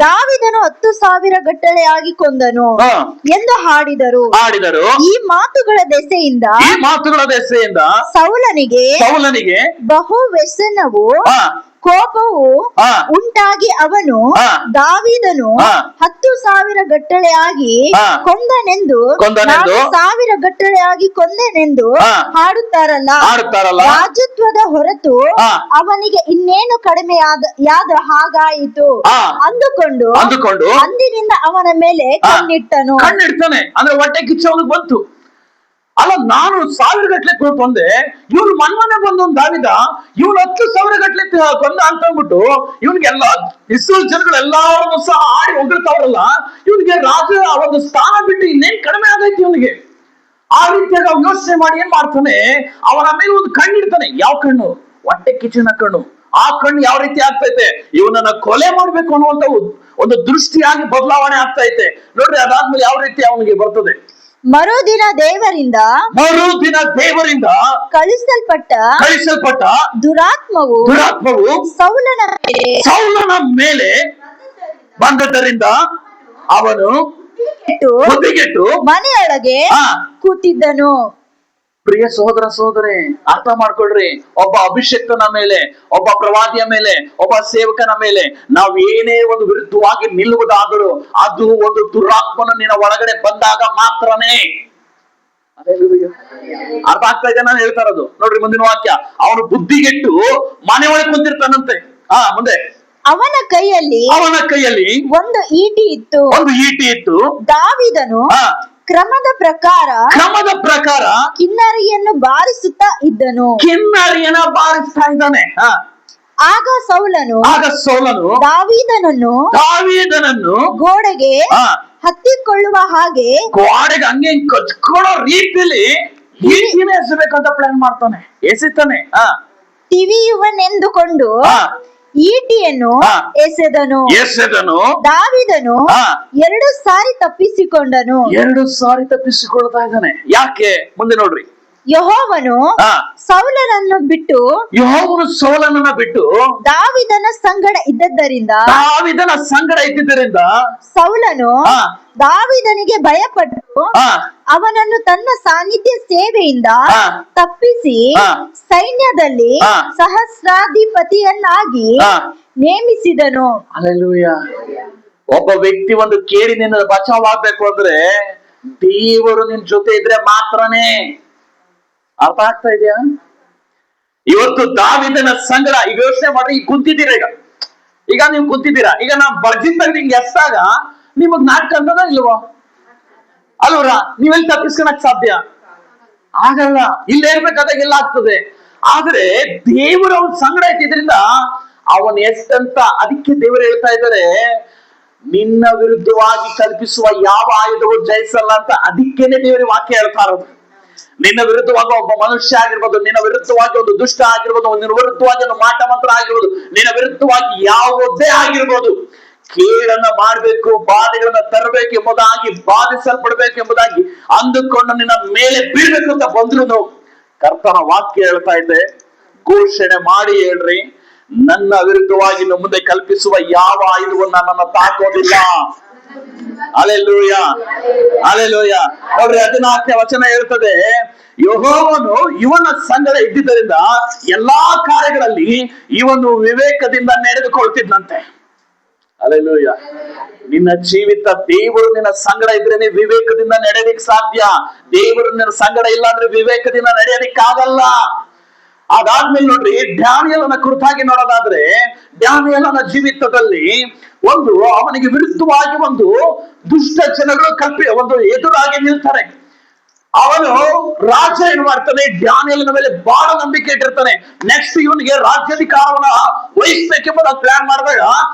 ದಾವೀದನು 10,000 ಗಟ್ಟಳೆಯಾಗಿ ಕೊಂದನು ಎಂದು ಹಾಡಿದರು. ಈ ಮಾತುಗಳ ದೆಸೆಯಿಂದ ಸೌಲನಿಗೆ ಬಹು ವ್ಯಸನವು ಕೋಪವು ಉಂಟಾಗಿ ಅವನು ದಾವೀದನು 10,000 ಗಟ್ಟಳೆಯಾಗಿ ಕೊಂದನೆಂದು 1000 ಗಟ್ಟಳೆಯಾಗಿ ಕೊಂದನೆಂದು ಹಾಡುತ್ತಾರಲ್ಲ, ರಾಜತ್ವದ ಹೊರತು ಅವನಿಗೆ ಇನ್ನೇನು ಕಡಿಮೆಯಾದ ಹಾಗಾಯಿತು ಅಂದುಕೊಂಡು ಅಂದಿನಿಂದ ಅವನ ಮೇಲೆ ಕಣ್ಣಿಟ್ಟನು. ಅಂದ್ರೆ ಹೊಟ್ಟೆ ಕಿಚ್ಚವನಿಗೆ ಬಂತು. ಅಲ್ಲ, ನಾನು 1000 ಗಟ್ಲೆ ಕೊಂದೆ, ಇವ್ನು ಮನ್ಮನೆ ಬಂದೊಂದು ದಾವಿದ, ಇವ್ನು 10,000 ಗಟ್ಲೆ ಕೊಂದ ಅಂತ ಅಂದ್ಬಿಟ್ಟು ಇವನ್ಗೆಲ್ಲ ಇಸ್ರೇಲ್ ಜನಗಳು ಎಲ್ಲಾರು ಸಹ ಆಡಿ ಹೊಗಳ್ತಾವ್ರಲ್ಲ, ಇವನಿಗೆ ರಾಜ ಒಂದು ಸ್ಥಾನ ಬಿಟ್ಟು ಇನ್ನೇನ್ ಕಡಿಮೆ ಆಗೈತಿ ಇವನಿಗೆ. ಆ ರೀತಿಯಾಗಿ ಅವ್ನು ಯೋಚನೆ ಮಾಡಿ ಏನ್ ಮಾಡ್ತಾನೆ, ಅವನ ಮೇಲೆ ಒಂದು ಕಣ್ಣು ಇಡ್ತಾನೆ. ಯಾವ ಕಣ್ಣು? ಹೊಟ್ಟೆ ಕಿಚಿನ ಕಣ್ಣು. ಆ ಕಣ್ಣು ಯಾವ ರೀತಿ ಆಗ್ತೈತೆ, ಇವನನ್ನ ಕೊಲೆ ಮಾಡ್ಬೇಕು ಅನ್ನುವಂತ ಒಂದು ದೃಷ್ಟಿಯಾಗಿ ಬದಲಾವಣೆ ಆಗ್ತೈತೆ ನೋಡ್ರಿ. ಅದಾದ್ಮೇಲೆ ಯಾವ ರೀತಿ ಅವನಿಗೆ ಬರ್ತದೆ, ಮರುದಿನ ದೇವರಿಂದ ಕಳಿಸಲ್ಪಟ್ಟ ದುರಾತ್ಮವು ಸೌಲನ ಮೇಲೆ ಬಂದದ್ದರಿಂದ ಅವನು ಬುದ್ಧಿಗೆಟ್ಟು ಮನೆಯೊಳಗೆ ಕೂತಿದ್ದನು. ಪ್ರಿಯ ಸಹೋದರ ಸಹೋದರಿ, ಅರ್ಥ ಮಾಡ್ಕೊಳ್ರಿ. ಒಬ್ಬ ಅಭಿಷಕ್ತನ ಮೇಲೆ, ಒಬ್ಬ ಪ್ರವಾದಿಯ ಮೇಲೆ, ಒಬ್ಬ ಸೇವಕನ ಮೇಲೆ ನಾವು ಏನೇ ಒಂದು ವಿರುದ್ಧವಾಗಿ ನಿಲ್ಲುವುದಾದರೂ ಅದು ಒಂದು ದುರಾತ್ಮನ ನಿನ್ನ ಒಳಗಡೆ ಬಂದಾಗ ಮಾತ್ರನೇ. ಅರ್ಥ ಆಗ್ತಾ ಇದೆ ನಾನು ಹೇಳ್ತಾ ಇರೋದು? ನೋಡ್ರಿ ಮುಂದಿನ ವಾಕ್ಯ, ಅವನು ಬುದ್ಧಿಗೆಟ್ಟು ಮನೆಯೊಳಗೆ ಕುಂತಿರ್ತಾನಂತೆ. ಮುಂದೆ ಅವನ ಕೈಯಲ್ಲಿ ಒಂದು ಈಟಿ ಇತ್ತು. ದಾವೀದನು ಕ್ರಮದ ಪ್ರಕಾರ ಕಿನ್ನರಿಯನ್ನು ಬಾರಿಸುತ್ತಾ ಇದ್ದನು. ಬಾರಿಸ್ತಾ ಇದ್ದಾನೆ. ಆಗ ಸೌಲನು ದಾವೀದನನ್ನು ಗೋಡೆಗೆ ಹತ್ತಿಕೊಳ್ಳುವ ಹಾಗೆ ಹಂಗೆ ಕಚ್ಕೊಳ್ಳೋ ರೀತಿಯಲ್ಲಿ ಎಸಬೇಕಂತ ಪ್ಲಾನ್ ಮಾಡ್ತಾನೆ, ಎಸಿತಾನೆ. ತಿವಿಯುವನೆಂದುಕೊಂಡು ಈಟಿಯನ್ನು ಎಸೆದನು. ದಾವೀದನು 2 ಸಾರಿ ತಪ್ಪಿಸಿಕೊಂಡನು. 2 ಸಾರಿ ತಪ್ಪಿಸಿಕೊಳ್ತಾ ಇದ್ದಾನೆ. ಯಾಕೆ? ಮುಂದೆ ನೋಡ್ರಿ. ಯೆಹೋವನು ಸೌಲನನ್ನು ಬಿಟ್ಟು ದಾವೀದನ ಸಂಗಡ ಇದ್ದದ್ದರಿಂದ ಸೌಲನು ದಾವೀದನಿಗೆ ಭಯಪಟ್ಟು ಅವನನ್ನು ತನ್ನ ಸಾನ್ನಿಧ್ಯ ಸೇವೆಯಿಂದ ತಪ್ಪಿಸಿ ಸೈನ್ಯದಲ್ಲಿ ಸಹಸ್ರಾಧಿಪತಿಯನ್ನಾಗಿ ನೇಮಿಸಿದನು. ಹಲ್ಲೆಲೂಯಾ. ಒಬ್ಬ ವ್ಯಕ್ತಿ ಒಂದು ಕೇಡಿನಿಂದ ಬಚಾವಾಗಬೇಕು ಅಂದ್ರೆ ದೇವರು ನಿನ್ ಜೊತೆ ಇದ್ರೆ ಮಾತ್ರನೇ. ಅರ್ಥ ಆಗ್ತಾ ಇದೆಯಾ? ಇವತ್ತು ದಾವೀದನ ಸಂಗಡ ಈಗ ಯೋಚನೆ ಮಾಡ್ರಿ. ಈಗ ಕುಂತಿದ್ದೀರಾ, ಈಗ ನೀವು ಕುಂತಿದ್ದೀರಾ, ಈಗ ನಾವು ಬರ್ಜಿಂದಾಗ ನಿಮ್ಗೆ ಎಷ್ಟಾಗ ನಿಮಗ್ ನಾಟಕ ಅಂತದ ಇಲ್ವೋ? ಅಲ್ವರ? ನೀವೆಲ್ಲಿ ತಪ್ಪಿಸ್ಕೊಳಕ್ ಸಾಧ್ಯ ಆಗಲ್ಲ. ಇಲ್ಲೇ ಇರ್ಬೇಕಾದಾಗ ಎಲ್ಲ ಆಗ್ತದೆ. ಆದ್ರೆ ದೇವರು ಅವನ ಸಂಗಡ ಇದ್ದಿದ್ರಿಂದ ಅವನ್ ಎಷ್ಟಂತ, ಅದಕ್ಕೆ ದೇವರು ಹೇಳ್ತಾ ಇದ್ದಾರೆ, ನಿನ್ನ ವಿರುದ್ಧವಾಗಿ ಕಲ್ಪಿಸುವ ಯಾವ ಆಯುಧವು ಜಯಿಸಲ್ಲ ಅಂತ. ಅದಕ್ಕೇನೆ ದೇವರ ವಾಕ್ಯ ಹೇಳ್ತಾ ಇರೋದು. ನಿನ್ನ ವಿರುದ್ಧವಾಗಿ ಒಬ್ಬ ಮನುಷ್ಯ ಆಗಿರ್ಬೋದು, ನಿನ್ನ ವಿರುದ್ಧವಾಗಿ ಒಂದು ದುಷ್ಟ ಆಗಿರ್ಬೋದು, ನಿನ್ನ ವಿರುದ್ಧವಾಗಿ ಒಂದು ಮಾಟ ಮಂತ್ರ ಆಗಿರ್ಬೋದು, ನಿನ್ನ ವಿರುದ್ಧವಾಗಿ ಯಾವುದೇ ಆಗಿರ್ಬೋದು, ಕೇಳನ್ನ ಮಾಡ್ಬೇಕು, ಬಾಧೆಗಳನ್ನ ತರಬೇಕು ಎಂಬುದಾಗಿ, ಬಾಧಿಸಲ್ಪಡ್ಬೇಕು ಎಂಬುದಾಗಿ ಅಂದುಕೊಂಡು ನಿನ್ನ ಮೇಲೆ ಬೀಳ್ಬೇಕು ಅಂತ ಬಂದ್ರು ಕರ್ತನ ವಾಕ್ಯ ಹೇಳ್ತಾ ಇದೆ, ಘೋಷಣೆ ಮಾಡಿ ಹೇಳ್ರಿ, ನನ್ನ ವಿರುದ್ಧವಾಗಿ ಮುಂದೆ ಕಲ್ಪಿಸುವ ಯಾವ ಆಯುಧವನ್ನು ನನ್ನನ್ನು ತಾಕೋದಿಲ್ಲ. Hallelujah, hallelujah. ನೋಡ್ರಿ 14ನೇ ವಚನ ಹೇಳ್ತದೆ, ಯೆಹೋವನು ಇವನ ಸಂಗಡ ಇದ್ದಿದ್ದರಿಂದ ಎಲ್ಲಾ ಕಾರ್ಯಗಳಲ್ಲಿ ಇವನು ವಿವೇಕದಿಂದ ನಡೆದುಕೊಳ್ತಿದ್ದಂತೆ. ಹಲ್ಲೆಲೂಯಾ. ನಿನ್ನ ಜೀವಿತ ದೇವರು ನಿನ್ನ ಸಂಗಡ ಇದ್ರೇನೆ ವಿವೇಕದಿಂದ ನಡೆಯಲಿಕ್ಕೆ ಸಾಧ್ಯ. ದೇವರು ನಿನ್ನ ಸಂಗಡ ಇಲ್ಲ ಅಂದ್ರೆ ವಿವೇಕದಿಂದ ನಡೆಯಲಿಕ್ಕಾಗಲ್ಲ. ಅದಾದ್ಮೇಲೆ ನೋಡ್ರಿ, ದಾನಿಯೇಲನ ಕುರಿತಾಗಿ ನೋಡೋದಾದ್ರೆ, ದಾನಿಯೇಲನ ಜೀವಿತದಲ್ಲಿ ಅವನಿಗೆ ವಿರುದ್ಧವಾಗಿ ಒಂದು ದುಷ್ಟ ಜನಗಳು ಒಂದು ಎದುರಾಗಿ ನಿಲ್ತಾರೆ. ಅವನು ರಾಜ ಏನ್ ಮಾಡ್ತಾನೆ, ದಾನಿಯೇಲನ ಮೇಲೆ ಬಹಳ ನಂಬಿಕೆ ಇಟ್ಟಿರ್ತಾನೆ. ನೆಕ್ಸ್ಟ್ ಇವನಿಗೆ ರಾಜ್ಯಾಧಿಕಾರವನ್ನ ವಹಿಸ್ಬೇಕೆಂಬುದ ಪ್ಲಾನ್ ಮಾಡಿದಾಗ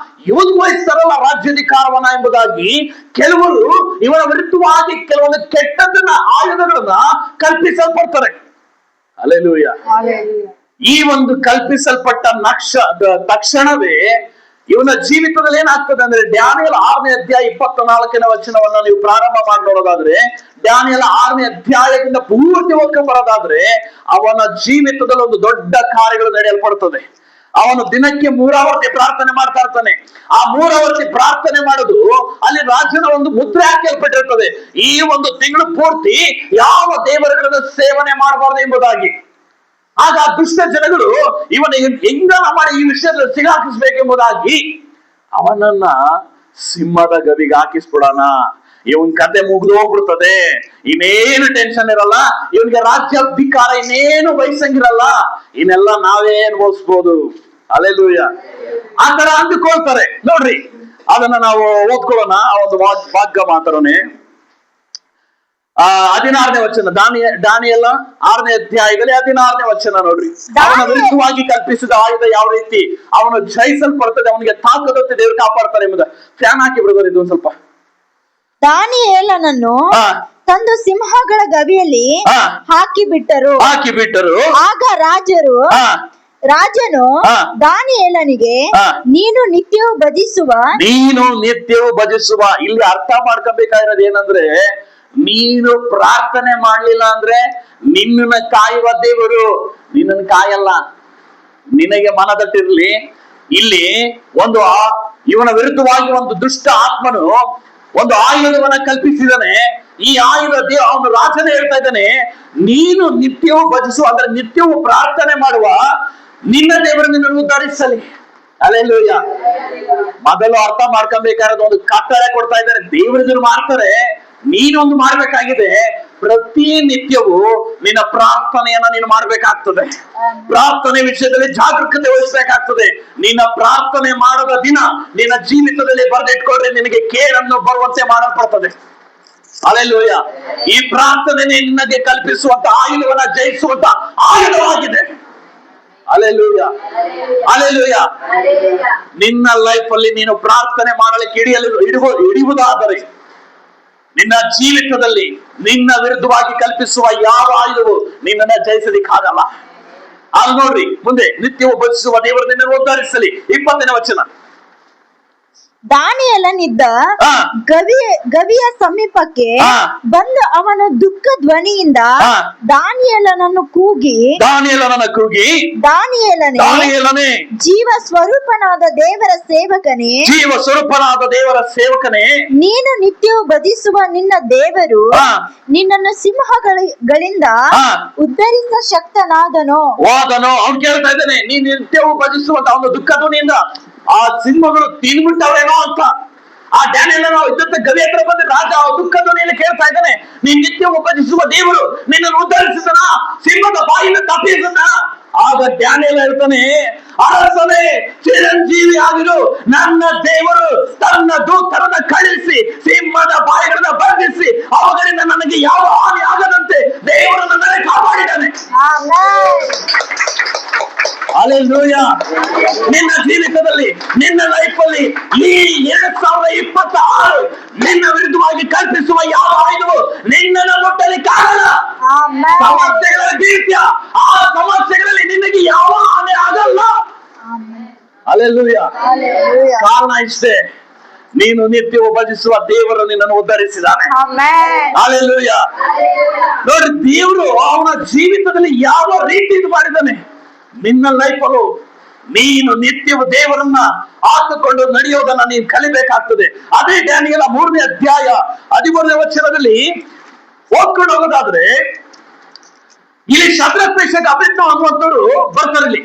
ಇವನ್ ವಹಿಸ್ತಾರಲ್ಲ ರಾಜ್ಯಾಧಿಕಾರವನ್ನ ಎಂಬುದಾಗಿ ಕೆಲವರು ಇವನ ವಿರುದ್ಧವಾಗಿ ಕೆಲವೊಂದು ಕೆಟ್ಟದನ್ನ ಆಯುಧಗಳನ್ನ ಕಲ್ಪಿಸಲ್ಪಡ್ತಾರೆ. ಹಲ್ಲೆಲೂಯಾ. ಈ ಒಂದು ಕಲ್ಪಿಸಲ್ಪಟ್ಟ ತಕ್ಷಣವೇ ಇವನ ಜೀವಿತದಲ್ಲಿ ಏನಾಗ್ತದೆ ಅಂದ್ರೆ, ದಾನಿಯೇಲ 6ನೇ ಅಧ್ಯಾಯ 24ನೇ ವಚನವನ್ನ ನೀವು ಪ್ರಾರಂಭ ಮಾಡಿ ನೋಡೋದಾದ್ರೆ, ದಾನಿಯೇಲ 6ನೇ ಅಧ್ಯಾಯದಿಂದ ಪೂರ್ತಿ ಓದ್ಕೊಂಡು ಬರೋದಾದ್ರೆ, ಅವನ ಜೀವಿತದಲ್ಲಿ ಒಂದು ದೊಡ್ಡ ಕಾರ್ಯಗಳು ನಡೆಯಲ್ಪಡ್ತದೆ. ಅವನು ದಿನಕ್ಕೆ 3 ಆವರ್ತಿ ಪ್ರಾರ್ಥನೆ ಮಾಡ್ತಾ ಇರ್ತಾನೆ. ಆ 3 ಆವರ್ತಿ ಪ್ರಾರ್ಥನೆ ಮಾಡೋದು ಅಲ್ಲಿ ರಾಜನ ಒಂದು ಮುದ್ರೆ ಹಾಕಲ್ಪಟ್ಟಿರ್ತದೆ, ಈ ಒಂದು ತಿಂಗಳು ಪೂರ್ತಿ ಯಾವ ದೇವರುಗಳನ್ನು ಸೇವನೆ ಮಾಡಬಾರದು ಎಂಬುದಾಗಿ. ಆಗ ದುಷ್ಟ ಜನಗಳು ಇವನ ಹೆಂಗನ ಮಾಡಿ ಈ ವಿಷಯದಲ್ಲಿ ಸಿಗಾಕಿಸ್ಬೇಕೆಂಬುದಾಗಿ ಅವನನ್ನ ಸಿಂಹದ ಗದಿಗೆ ಹಾಕಿಸ್ಬಿಡೋಣ, ಇವನ್ ಕತೆ ಮುಗಿದು ಹೋಗ್ಬಿಡ್ತದೆ, ಇನ್ನೇನು ಟೆನ್ಷನ್ ಇರಲ್ಲ, ಇವನ್ಗೆ ರಾಜ್ಯಾಧಿಕಾರ ಇನ್ನೇನು ವಹಿಸಂಗಿರಲ್ಲ, ಇನ್ನೆಲ್ಲ ನಾವೇ ಅನುಭವಿಸ್ಬೋದು. ಹಲ್ಲೆಲೂಯಾ. ಆ ತರ ಅಂದುಕೊಳ್ತಾರೆ. ನೋಡ್ರಿ, ಅದನ್ನ ನಾವು ಓದ್ಕೊಳ್ಳೋಣ. ಆ ಒಂದು ಭಾಗ್ಯ ಮಾತ್ರನೇ 16ನೇ ವಚನ, ದಾನಿಯೇಲ 6ನೇ ಅಧ್ಯಾಯದಲ್ಲಿ 16ನೇ ವಚನ ನೋಡ್ರಿ. ಅವನ ವಿರುದ್ಧವಾಗಿ ಕಲ್ಪಿಸಿದ ಆಯುಧ ಯಾವ ರೀತಿ ಅವನು ಜಯಿಸಲ್ಪಡ್ತದೆ, ಅವನಿಗೆ ತಾಕದತ್ತೆ ದೇವರು ಕಾಪಾಡ್ತಾರೆ ಎಂಬುದು. ಫ್ಯಾನ್ ಹಾಕಿ ಬಿಡೋದು ಇದು ಒಂದ್ ಸ್ವಲ್ಪ. ದಾನಿಯೇಲನನ್ನು ತಂದು ಸಿಂಹಗಳ ಗವಿಯಲ್ಲಿ ಹಾಕಿ ಬಿಟ್ಟರು. ಆಗ ರಾಜನು ದಾನಿಯೇಲನಿಗೆ ನೀನು ನಿತ್ಯವೂ ಭಜಿಸುವ ಇಲ್ಲಿ ಅರ್ಥ ಮಾಡ್ಕೋಬೇಕಾಗಿರೋದು ಏನಂದ್ರೆ, ನೀನು ಪ್ರಾರ್ಥನೆ ಮಾಡ್ಲಿಲ್ಲ ಅಂದ್ರೆ ನಿನ್ನನ್ನ ಕಾಯುವ ದೇವರು ನಿನ್ನನ್ನು ಕಾಯಲ್ಲ. ನಿನಗೆ ಮನದಟ್ಟಿರ್ಲಿ, ಇಲ್ಲಿ ಇವನ ವಿರುದ್ಧವಾಗಿ ಒಂದು ದುಷ್ಟ ಆತ್ಮನು ಒಂದು ಆಯುಧವನ್ನ ಕಲ್ಪಿಸಿದಾನೆ. ಈ ಆಯುಧ ಅವನು ರಾಜನೇ ಹೇಳ್ತಾ ಇದ್ದಾನೆ, ನೀನು ನಿತ್ಯವೂ ಭಜಿಸುವ ಅಂದ್ರೆ ನಿತ್ಯವೂ ಪ್ರಾರ್ಥನೆ ಮಾಡುವ ನಿನ್ನ ದೇವರು ನಿನ್ನನ್ನು ಉದ್ಧರಿಸಲಿ. ಹಲ್ಲೆಲೂಯಾ. ಮೊದಲು ಅರ್ಥ ಮಾಡ್ಕೊಬೇಕಾದ್ರೆ ಒಂದು ಕಟ್ಟಳೆ ಕೊಡ್ತಾ ಇದ್ದಾರೆ, ದೇವರಿದ್ರು ಮಾಡ್ತಾರೆ, ನೀನೊಂದು ಮಾಡ್ಬೇಕಾಗಿದೆ. ಪ್ರತಿ ನಿತ್ಯವೂ ನಿನ್ನ ಪ್ರಾರ್ಥನೆಯನ್ನ ನೀನು ಮಾಡ್ಬೇಕಾಗ್ತದೆ. ಪ್ರಾರ್ಥನೆ ವಿಷಯದಲ್ಲಿ ಜಾಗರೂಕತೆ ವಹಿಸಬೇಕಾಗ್ತದೆ. ನಿನ್ನ ಪ್ರಾರ್ಥನೆ ಮಾಡದ ದಿನ ನಿನ್ನ ಜೀವಿತದಲ್ಲಿ ಬರೆದಿಟ್ಕೊಂಡ್ರೆ ನಿನಗೆ ಕೇಡನ್ನು ಬರುವಂತೆ ಮಾಡಲ್ಪಡ್ತದೆ. ಹಲ್ಲೆಲೂಯಾ. ಈ ಪ್ರಾರ್ಥನೆ ನಿನಗೆ ಕಲ್ಪಿಸುವಂತ ಆಯುಧವನ್ನ ಜಯಿಸುವಂತ ಆಯುಧವಾಗಿದೆ. Hallelujah, hallelujah. ನಿನ್ನ ಲೈಫ್ ಅಲ್ಲಿ ನೀನು ಪ್ರಾರ್ಥನೆ ಮಾಡಲಿಕ್ಕೆ ಹಿಡಿಯುವುದಾದರೆ ನಿನ್ನ ಜೀವಿತದಲ್ಲಿ ನಿನ್ನ ವಿರುದ್ಧವಾಗಿ ಕಲ್ಪಿಸುವ ಯಾವ ಆಯುಧವು ನಿನ್ನನ್ನ ಜಯಿಸಲಿಕ್ಕಾಗಲ್ಲ. ಅಲ್ಲಿ ನೋಡ್ರಿ ಮುಂದೆ, ನಿತ್ಯವೂ ಭಜಿಸುವ ದೇವರು ನಿನ್ನನ್ನು ಉದ್ಧರಿಸಲಿ. 20ನೇ ವಚನ. ದಾನಿಯೇಲನಿದ್ದ ಗವಿಯ ಸಮೀಪಕ್ಕೆ ಬಂದು ಅವನು ದುಃಖ ಧ್ವನಿಯಿಂದ ದಾನಿಯೇಲನನ್ನು ಕೂಗಿ, ದಾನಿಯೇಲನೇ, ಜೀವ ಸ್ವರೂಪನಾದ ದೇವರ ಸೇವಕನೇ, ನೀನು ನಿತ್ಯವೂ ಭಜಿಸುವ ನಿನ್ನ ದೇವರು ನಿನ್ನನ್ನು ಸಿಂಹಗಳಿಂದ ಉದ್ಧರಿಸ ಶಕ್ತನಾದನು. ಅವ್ನು ಕೇಳ್ತಾ ಇದ್ದಾನೆ, ನೀನು ನಿತ್ಯವೂ ಭಜಿಸುವಂತ ಅವನು ದುಃಖ ಧ್ವನಿಯಿಂದ ಆ ಸಿಂಹಗಳು ತಿನ್ಬಿಟ್ಟವ್ರೇನೋ ಅಂತ. ಆ ಡ್ಯಾನಿಯೇಲನ ಇದ್ದಂತ ಗವಿ ಹತ್ರ ಬಂದು ರಾಜ ದುಃಖ ಧ್ವನಿಯಲ್ಲಿ ಕೇಳ್ತಾ ಇದ್ದಾನೆ, ನೀನ್ ನಿತ್ಯವೂ ಭಜಿಸುವ ದೇವರು ನಿನ್ನನ್ನು ಉದ್ಧರಿಸಿದನ, ಸಿಂಹದ ಬಾಯಿಂದ ತಪ್ಪಿಸನ. ಆಗ ಡ್ಯಾನಿಯೇಲ ಹೇಳ್ತಾನೆ, ಅರಸನೇ, ಚಿರಂಜೀವಿ ಆಗಿರು, ನನ್ನ ದೇವರು ತನ್ನ ದೂತರನ್ನ ಕಳಿಸಿ ಸಿಂಹದ ಬಾಯಿಗಳನ್ನ ಬಂಧಿಸಿ ಅವುಗಳಿಂದ ನನಗೆ ಯಾವ ಹಾನಿ ಆಗದಂತೆ ದೇವರು ನನ್ನನ್ನು ಕಾಪಾಡಿದ್ದಾನೆ. ಹಲ್ಲೆಲೂಯಾ. ನಿನ್ನ ಜೀವಿತದಲ್ಲಿ, ನಿನ್ನ ಲೈಫ್ ಅಲ್ಲಿ ಈ 2026 ನಿನ್ನ ವಿರುದ್ಧವಾಗಿ ಕಲ್ಪಿಸುವ ಯಾವ ಆಯುಧವು ನಿನ್ನನ್ನು ಮುಟ್ಟಲಿಕ್ಕಾಗಲ್ಲ. ಸಮಸ್ಯೆಗಳ ರೀತಿಯ ಆ ಸಮಸ್ಯೆಗಳಲ್ಲಿ ನಿನಗೆ ಯಾವ ಹಾನಿ ಆಗಲ್ಲ. ಹಲ್ಲೆಲೂಯಾ. ಕಾರಣ ಇಷ್ಟೇ, ನೀನು ನಿತ್ಯವೂ ಭಜಿಸುವ ದೇವರು ನಿನ್ನನ್ನು ಉದ್ಧರಿಸಿದ್ದಾನೆ. ಹಲ್ಲೆಲೂಯಾ. ನೋಡಿ, ದೇವರು ಅವನ ಜೀವಿತದಲ್ಲಿ ಯಾವ ರೀತಿ ಇದು ಮಾಡಿದ್ದಾನೆ. ನಿನ್ನ ಲೈಫ್ ಅಲ್ಲೂ ನೀನು ನಿತ್ಯವೂ ದೇವರನ್ನ ಹಾಕಿಕೊಂಡು ನಡೆಯೋದನ್ನ ನೀನು ಕಲಿಬೇಕಾಗ್ತದೆ. ಅದೇ ದಾನಿಯೇಲ 3ನೇ ಅಧ್ಯಾಯ 13ನೇ ವಚನದಲ್ಲಿ ಓದ್ಕೊಂಡು ಹೋಗೋದಾದ್ರೆ, ಇಲ್ಲಿ ಶದ್ರಕ್ ಮೇಷಕ್ ಅಬೇದ್ನೆಗೋ ಅನ್ನುವಂಥವ್ರು ಬರ್ತಾರಲ್ಲಿ.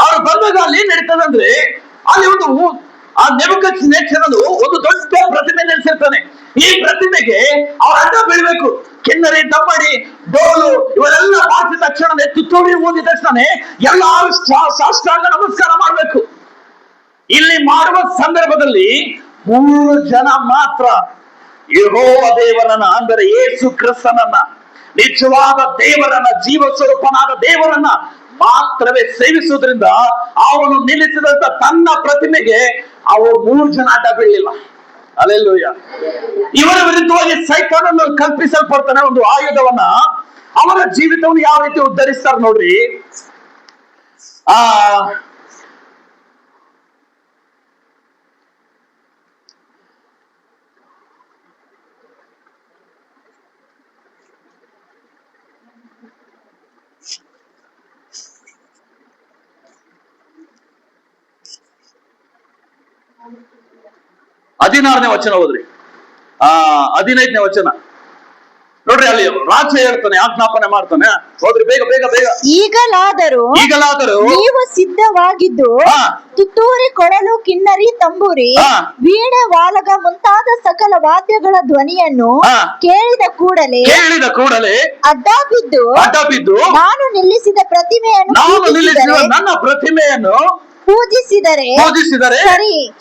ಅವ್ರು ಬಂದಾಗ ಅಲ್ಲಿ ಏನ್ ನಡೀತದೆ ಅಂದ್ರೆ, ಅಲ್ಲಿ ಆ ನೆಬೂಕದ್ನೆಚ್ಚರನು ಒಂದು ದೊಡ್ಡ ಪ್ರತಿಮೆ ನೆಲೆಸಿರ್ತಾನೆ. ಈ ಪ್ರತಿಮೆಗೆ ಅವ್ರ ಅಡ್ಡ ಬೀಳ್ಬೇಕು. ಕಿನ್ನರಿ, ದಮ್ಮಡಿ, ಡೋಲು ಇವರೆಲ್ಲ ಬಾರಿಸಿದ ತಕ್ಷಣ, ತುತ್ತೂರಿ ಊದಿದ ತಕ್ಷಣ ಎಲ್ಲರೂ ಸಾಷ್ಟಾಂಗ ನಮಸ್ಕಾರ ಮಾಡ್ಬೇಕು. ಇಲ್ಲಿ ಮಾಡುವ ಸಂದರ್ಭದಲ್ಲಿ 3 ಜನ ಮಾತ್ರ ಯೆಹೋವ ದೇವರನ್ನ, ಅಂದರೆ ಯೇಸು ಕ್ರಿಸ್ತನನ್ನ, ನಿಜವಾದ ದೇವರನ್ನ, ಜೀವ ಸ್ವರೂಪನಾದ ದೇವರನ್ನ ಮಾತ್ರವೇ ಸೇವಿಸುವುದರಿಂದ ಅವನು ನಿಲ್ಲಿಸಿದಂತ ತನ್ನ ಪ್ರತಿಮೆಗೆ ಅವರು 3 ಜನ ಅಡ್ಡ ಬೀಳಲಿಲ್ಲ. ಹಲ್ಲೆಲೂಯಾ. ಇವರ ವಿರುದ್ಧವಾಗಿ ಸೈತಾನನು ಕಲ್ಪಿಸಲ್ಪಡ್ತಾನೆ ಒಂದು ಆಯುಧವನ್ನ. ಅವರ ಜೀವಿತವನ್ನು ಯಾವ ರೀತಿ ಉದ್ಧರಿಸ್ತಾರೆ ನೋಡ್ರಿ. 16ನೇ ವಚನ ಓದ್ರಿ. 15ನೇ ವಚನ ನೋಡ್ರಿ. ಅಲ್ಲಿ ರಾಜ ಹೇಳ್ತಾನೆ, ಆಜ್ಞಾಪನೆ ಮಾಡ್ತಾನೆ. ಹೋದ್ರಿ, ಬೇಗ ಬೇಗ ಬೇಗ. ಈಗಲಾದರೂ ನೀವು ಸಿದ್ಧವಾಗಿದ್ದು ತುತ್ತೂರಿ, ಕೊಳಲು, ಕಿನ್ನರಿ, ತಂಬೂರಿ, ವೀಣೆ, ವಾಲಗ ಮುಂತಾದ ಸಕಲ ವಾದ್ಯಗಳ ಧ್ವನಿಯನ್ನು ಕೇಳಿದ ಕೂಡಲೇ ಅಡ್ಡ ಬಿದ್ದು ನಾನು ನಿಲ್ಲಿಸಿದ ನನ್ನ ಪ್ರತಿಮೆಯನ್ನು ಪೂಜಿಸಿದರೆ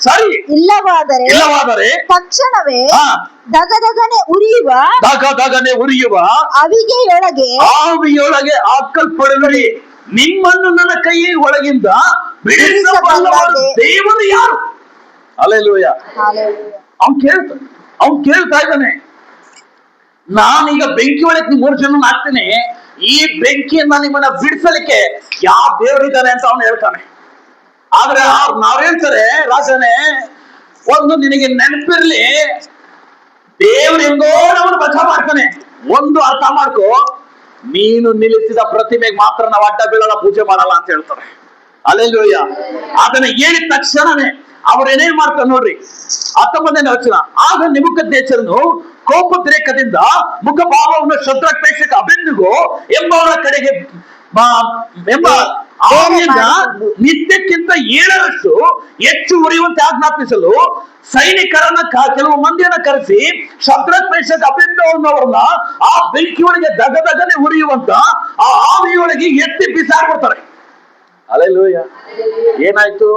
ಸರಿ, ಇಲ್ಲವಾದರೆ ತಕ್ಷಣವೇ ದಗದಗನೆ ಉರಿಯುವ ಆವಿಯೊಳಗೆ ಹಾಕಲ್ಪಡುವಿರಿ. ನಿಮ್ಮನ್ನು ನನ್ನ ಕೈ ಒಳಗಿಂದ ಬಿಡಿಸಬಲ್ಲವರು ದೇವರು ಯಾರು? ಹಲ್ಲೆಲೂಯಾ. ಅವ್ನು ಕೇಳ್ತಾ ಇದ್ದಾನೆ, ನಾನೀಗ ಬೆಂಕಿ ಒಳಗೆ 3 ಜನ ಹಾಕ್ತೇನೆ, ಈ ಬೆಂಕಿಯನ್ನ ನಿಮ್ಮನ್ನ ಬಿಡಿಸಲಿಕ್ಕೆ ಯಾವ ದೇವರಿದ್ದಾನೆ ಅಂತ ಅವನು ಹೇಳ್ತಾನೆ. ಆದ್ರೆ ನಾವ್ ಹೇಳ್ತಾರೆ, ರಾಜನೇ ಒಂದು ನಿನಗೆ ನೆನಪಿರ್ಲಿ, ದೇವ್ರು ಹೆಂಗೋ ನಮ್ಮನ್ನು ಬಚಾವ್ ಮಾಡ್ತಾನೆ. ಒಂದು ಅರ್ಥ ಮಾಡ್ಕೋ, ನೀನು ನಿಲ್ಲಿಸಿದ ಪ್ರತಿಮೆಗೆ ಮಾತ್ರ ನಾವು ಅಡ್ಡ ಬೀಳಲ್ಲ, ಪೂಜೆ ಮಾಡಲ್ಲ ಅಂತ ಹೇಳ್ತಾರೆ. ಹಲ್ಲೆಲೂಯಾ. ಅದನ್ನ ಹೇಳಿದ ತಕ್ಷಣನೇ ಅವ್ರು ಏನೇನ್ ಮಾಡ್ತಾರೆ ನೋಡ್ರಿ. 19ನೇ ವಚನ, ಆಗ ನೆಬೂಕದ್ನೆಚ್ಚರನು ಕೋಪೋದ್ರೇಕದಿಂದ ಮುಖಭಾವವನ್ನು ಶದ್ರಕ್, ಮೇಷಕ್, ಅಬೇದ್ನೆಗೋ ಎಂಬವರ ಕಡೆಗೆ ನಿತ್ಯಕ್ಕಿಂತ 7ರಷ್ಟು ಹೆಚ್ಚು ಉರಿಯುವಂತೆ ಆಜ್ಞಾಪಿಸಲು ಸೈನಿಕರನ್ನ ಕೆಲವು ಮಂದಿಯನ್ನ ಕರೆಸಿ ಶದ್ರಕ್, ಮೇಷಕ್, ಅಬೇದ್ನೆಗೋರನ್ನ ಆ ಬೆಂಕಿಯೊಳಗೆ ದಗದಗನೆ ಉರಿಯುವಂತ ಆ ಆವಿಯೊಳಗೆ ಎತ್ತಿ ಬಿಸಾಡ್ಬಿಡ್ತಾರೆ. ಹಲ್ಲೆಲೂಯಾ. ಏನಾಯ್ತು?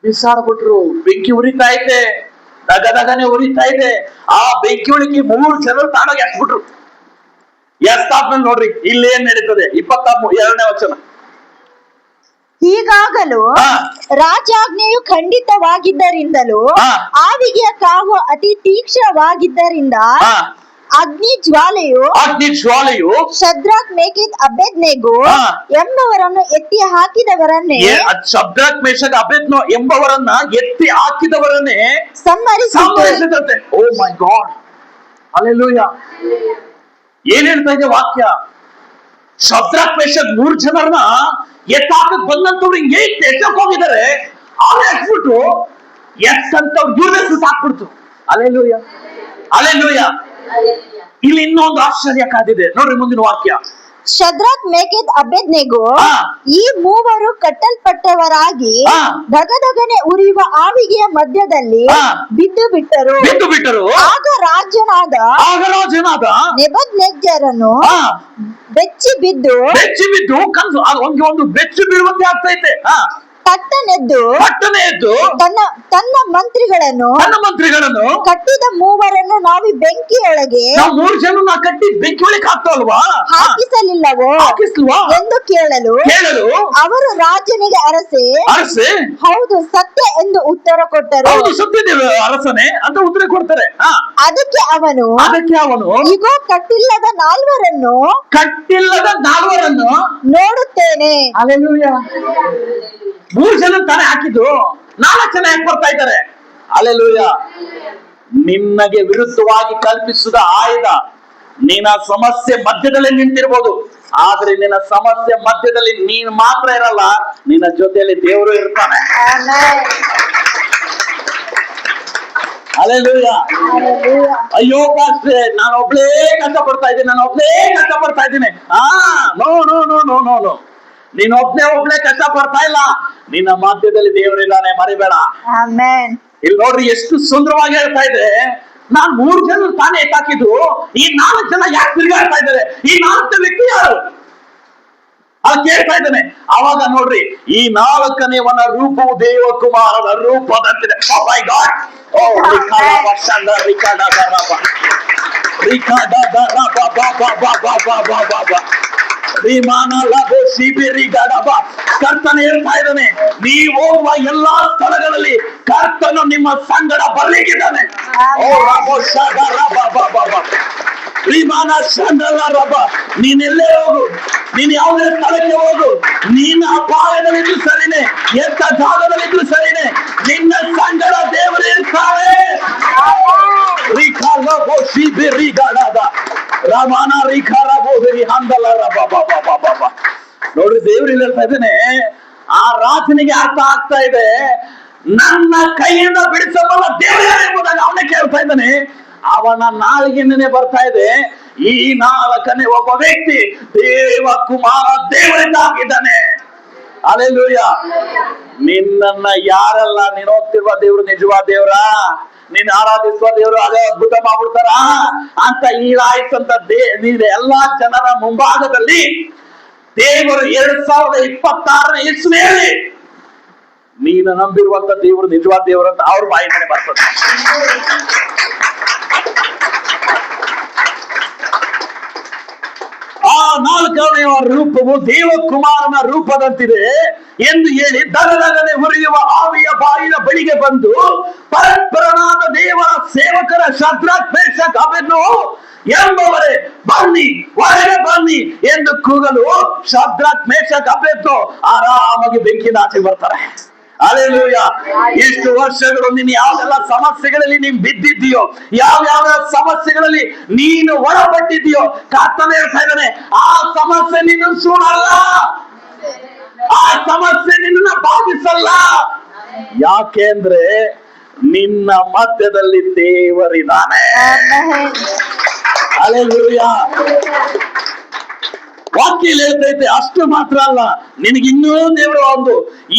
ಬಿಸಾಡ್ಬಿಟ್ರು. ಬೆಂಕಿ ಉರಿತಾ ಐತೆ, ದಗದಗನೆ ಉರಿತಾ ಇದೆ. ಆ ಬೆಂಕಿ ಒಳಗೆ 3 ಜನರು ತಾಣಾಗಿ ಎಸ್ಬಿಟ್ರು. ಎಸ್ತಾದ್ಮೇಲೆ ನೋಡ್ರಿ ಇಲ್ಲಿ ಏನ್ ನಡೀತದೆ. 22ನೇ ವಚನ, ಹೀಗಾಗಲು ರಾಜಾಜ್ಞೆಯು ಖಂಡಿತವಾಗಿದ್ದರಿಂದಲೂ ಆವಿಗೆಯ ಕಾವು ಅತಿ ತೀಕ್ಷ್ಣವಾಗಿದ್ದರಿಂದ ಅಗ್ನಿ ಜ್ವಾಲೆಯು ಶದ್ರಕ್, ಮೇಷಕ್, ಅಬೇದ್ನೆಗೋ ಎಂಬವರನ್ನು ಎತ್ತಿ ಹಾಕಿದವರನ್ನೇ ಸಂಹರಿಸಿದಂತೆ. ಓ ಮೈ ಗಾಡ್, ಹಲ್ಲೆಲೂಯಾ. ಏನ್ ಹೇಳ್ತಾ ಇದೆ ವಾಕ್ಯ? ಶದ್ರಕ್, ಮೇಷಕ್ 3 ಜನರನ್ನ ಎತ್ತಾಕಕ್ ಬಂದಂತವ್ರು ಹಿಂಗೆ ಎತ್ತಕ್ ಹೋಗಿದ್ದಾರೆ. ಅವ್ರು ಎತ್ಬಿಟ್ಟು ಎತ್ತಂತವ್ರು ಇವ್ರೇ ಸುಟ್ಟು ಹಾಕ್ಬಿಡ್ತು. Hallelujah, hallelujah. ಇಲ್ಲಿ ಇನ್ನೊಂದು ಆಶ್ಚರ್ಯ ಕಾದಿದೆ ನೋಡ್ರಿ, ಮುಂದಿನ ವಾಕ್ಯ. ಶದ್ರಕ್, ಮೇಷಕ್, ಅಬೇದ್ನೆಗೋ ಈ 3 ಕಟ್ಟಲ್ಪಟ್ಟವರಾಗಿ ದಗದಗನೆ ಉರಿಯುವ ಆವಿಗೆಯ ಮಧ್ಯದಲ್ಲಿ ಬಿದ್ದು ಬಿಟ್ಟರು. ಆಗ ರಾಜನಾದ ನೆಬೂಕದ್ನೆಚ್ಚರನು ಬೆಚ್ಚಿ ಬಿದ್ದು ಕನಸು ಒಂದು ಬೆಚ್ಚಿ ಬೀಳುವಂತೆ ಆಗ್ತೈತೆ. ಪಟ್ಟನೆದ್ದು ತನ್ನ ಮಂತ್ರಿಗಳನ್ನು ಕಟ್ಟಿದ 3 ನಾವು ಬೆಂಕಿಯೊಳಗೆ 3 ಜನ ಕಟ್ಟಿ ಬೆಂಕಿ ಒಳಗೆ ಹಾಕ್ತಲ್ವಾ, ಹಾಕಿಸಲಿಲ್ಲವೋ ಎಂದು ಕೇಳಲು ಅವರು ರಾಜನಿಗೆ ಅರಸೆ ಹೌದು ಸತ್ಯ ಎಂದು ಉತ್ತರ ಕೊಟ್ಟರು. ಅರಸನೆ ಅಂತ ಉತ್ತರ ಕೊಡ್ತಾರೆ. ಅದಕ್ಕೆ ಅವನು ಇಗೋ ಕಟ್ಟಿಲ್ಲದ 4 ನೋಡುತ್ತೇನೆ. ಹಲ್ಲೆಲೂಯಾ. 3 ಜನ ತಾನೇ ಹಾಕಿದ್ದು, 4 ಜನ ಯಾಕೆ ಬರ್ತಾ ಇದ್ದಾರೆ? ಹಲ್ಲೆಲೂಯಾ. ನಿನ್ನಗೆ ವಿರುದ್ಧವಾಗಿ ಕಲ್ಪಿಸಿದ ಆಯುಧ ನಿನ್ನ ಸಮಸ್ಯೆ ಮಧ್ಯದಲ್ಲಿ ನಿಂತಿರ್ಬೋದು, ಆದ್ರೆ ನಿನ್ನ ಸಮಸ್ಯೆ ಮಧ್ಯದಲ್ಲಿ ನೀನ್ ಮಾತ್ರ ಇರಲ್ಲ, ನಿನ್ನ ಜೊತೆಯಲ್ಲಿ ದೇವರು ಇರ್ತಾನೆ. ಹಲ್ಲೆಲೂಯಾ. ಅಯ್ಯೋ ಪಾಸ್ಟ್ರೆ, ನಾನು ಒಬ್ಳೇ ಕಷ್ಟ ಪಡ್ತಾ ಇದ್ದೀನಿ. No no no no no no, ನೀನ್ ಒಬ್ಳೆ ಕಷ್ಟ ಪಡ್ತಾ ಇಲ್ಲ, ನಿನ್ನ ಮಧ್ಯದಲ್ಲಿ ದೇವರಿದ್ದಾನೆ, ಮರಿಬೇಡ. ಇಲ್ಲಿ ನೋಡ್ರಿ ಎಷ್ಟು ಸುಂದರವಾಗಿ ಹೇಳ್ತಾ ಇದೆ. ನಾನ್ 3 ಜನ ತಾನೇ ಎತ್ತಾಕಿದ್ದು, ಈ 4 ಜನ ಯಾಕೆ ತಿರುಗಾಡ್ತಾ ಇದ್ದಾರೆ? ಈ 4 ವ್ಯಕ್ತಿ ಯಾರು? ಅದು ಕೇಳ್ತಾ ಇದ್ದಾನೆ. ಅವಾಗ ನೋಡ್ರಿ, ಈ 4ನೇವನ ರೂಪವು ದೇವಕುಮಾರನ ರೂಪದಂತಿದೆ. ಓ ಮೈ ಗಾಡ್. ಕರ್ತನ ಹೇಳ್ತಾ ಇದ್ದಾನೆ, ನೀವು ಹೋಗುವ ಎಲ್ಲಾ ಸ್ಥಳಗಳಲ್ಲಿ ಕರ್ತನು ನಿಮ್ಮ ಸಂಗಡ ಬರ್ಲಿಕ್ಕಿದ್ದಾನೆ. ನೀನೆಲ್ಲೇ ಹೋಗು, ನೀನ್ ಯಾವುದೇ ಸ್ಥಳಕ್ಕೆ ಹೋಗು, ನೀನ್ ಅಪಾಯದಲ್ಲಿದ್ದು ಸರಿನೆ, ಎಂತ ಜಾಗದಲ್ಲಿದ್ದು ಸರಿನೆ, ನಿನ್ನ ಸಂಗಡ ದೇವರು ಇರ್ತಾರೆ. ನೋಡ್ರಿ, ದೇವ್ರು ಇಲ್ಲಿ ಹೇಳ್ತಾ ಇದ್ದೇನೆ, ಆ ರಾಜನಿಗೆ ಅರ್ಥ ಆಗ್ತಾ ಇದೆ, ನನ್ನ ಕೈಯಿಂದ ಬಿಡಿಸಬಲ್ಲ ದೇವರು ಎಂಬುದಾಗಿ ಅವನೇ ಕೇಳ್ತಾ ಇದ್ದಾನೆ. ಅವನ ನಾಲಿಗೆನೇ ಬರ್ತಾ ಇದೆ, ಈ 4ನೇ ಒಬ್ಬ ವ್ಯಕ್ತಿ ದೇವಕುಮಾರ ದೇವರಿಂದ ಆಗಿದ್ದಾನೆ. ಹಲ್ಲೆಲೂಯಾ. ನಿನ್ನನ್ನ ಯಾರೆಲ್ಲ ನೀನು ಹೋಗ್ತಿರುವ ದೇವರು ನಿಜವಾದ ದೇವರ, ನೀನ್ ಆರಾಧಿಸುವ ದೇವರು ಅದೇ ಅದ್ಭುತ ಮಾಡ್ಬಿಡ್ತಾರ ಅಂತ ಹೀಗಾಯ್ತಂತ ಎಲ್ಲಾ ಜನರ ಮುಂಭಾಗದಲ್ಲಿ ದೇವರು 2026ನೇ ಇಸ್ವಿಯಲ್ಲಿ ನೀನು ನಂಬಿರುವಂತ ದೇವರು ನಿಜವಾದ ದೇವರು ಅಂತ ಅವ್ರ ಬಾಯಿ ಮೇಲೆ ಬರ್ತದೆ. ಆ ನಾಲ್ಕನೆಯ ರೂಪವು ದೇವಕುಮಾರನ ರೂಪದಂತಿದೆ ಎಂದು ಹೇಳಿ ದಗದಗನೆ ಉರಿಯುವ ಆವಿಯ ಬಾಯಿನ ಬಳಿಗೆ ಬಂದು ಪರಸ್ಪರನಾದ ದೇವರ ಸೇವಕರ ಶದ್ರಕ್ ಮೇಷಕ್ ಅಬೇದ್ನೆಗೋ ಎಂಬವರೇ ಬನ್ನಿ, ಹೊರಗೆ ಬನ್ನಿ ಎಂದು ಕೂಗಲು ಶದ್ರಕ್ ಮೇಷಕ್ ಅಬೇದ್ನೆಗೋ ಆರಾಮಾಗಿ ಬೆಂಕಿನ ಆಚೆ ಬರ್ತಾರೆ. ಹಲ್ಲೆಲೂಯಾ. ಇಷ್ಟು ವರ್ಷಗಳು ನೀನು ಯಾವ್ದೆಲ್ಲ ಸಮಸ್ಯೆಗಳಲ್ಲಿ ನೀನ್ ಬಿದ್ದಿದ್ದೀಯೋ, ಯಾವ ಸಮಸ್ಯೆಗಳಲ್ಲಿ ನೀನು ಒಳಪಟ್ಟಿದ್ದೀಯೋ, ಕರ್ತನೇ ಹೇಳ್ತಾ ಇದ್ದಾನೆ, ಆ ಸಮಸ್ಯೆ ನಿನ್ನ ಸುಡಲ್ಲ, ಆ ಸಮಸ್ಯೆ ನಿನ್ನ ಬಾಧಿಸಲ್ಲ. ಯಾಕೆಂದ್ರೆ ನಿನ್ನ ಮಧ್ಯದಲ್ಲಿ ದೇವರಿದ್ದಾನೆ. ಹಲ್ಲೆಲೂಯಾ. ವಾಕ್ಯ ಹೇಳ್ತೈತೆ. ಅಷ್ಟು ಮಾತ್ರ ಅಲ್ಲ, ನಿನಗಿನ್ನೂ ದೇವರು ಒಂದು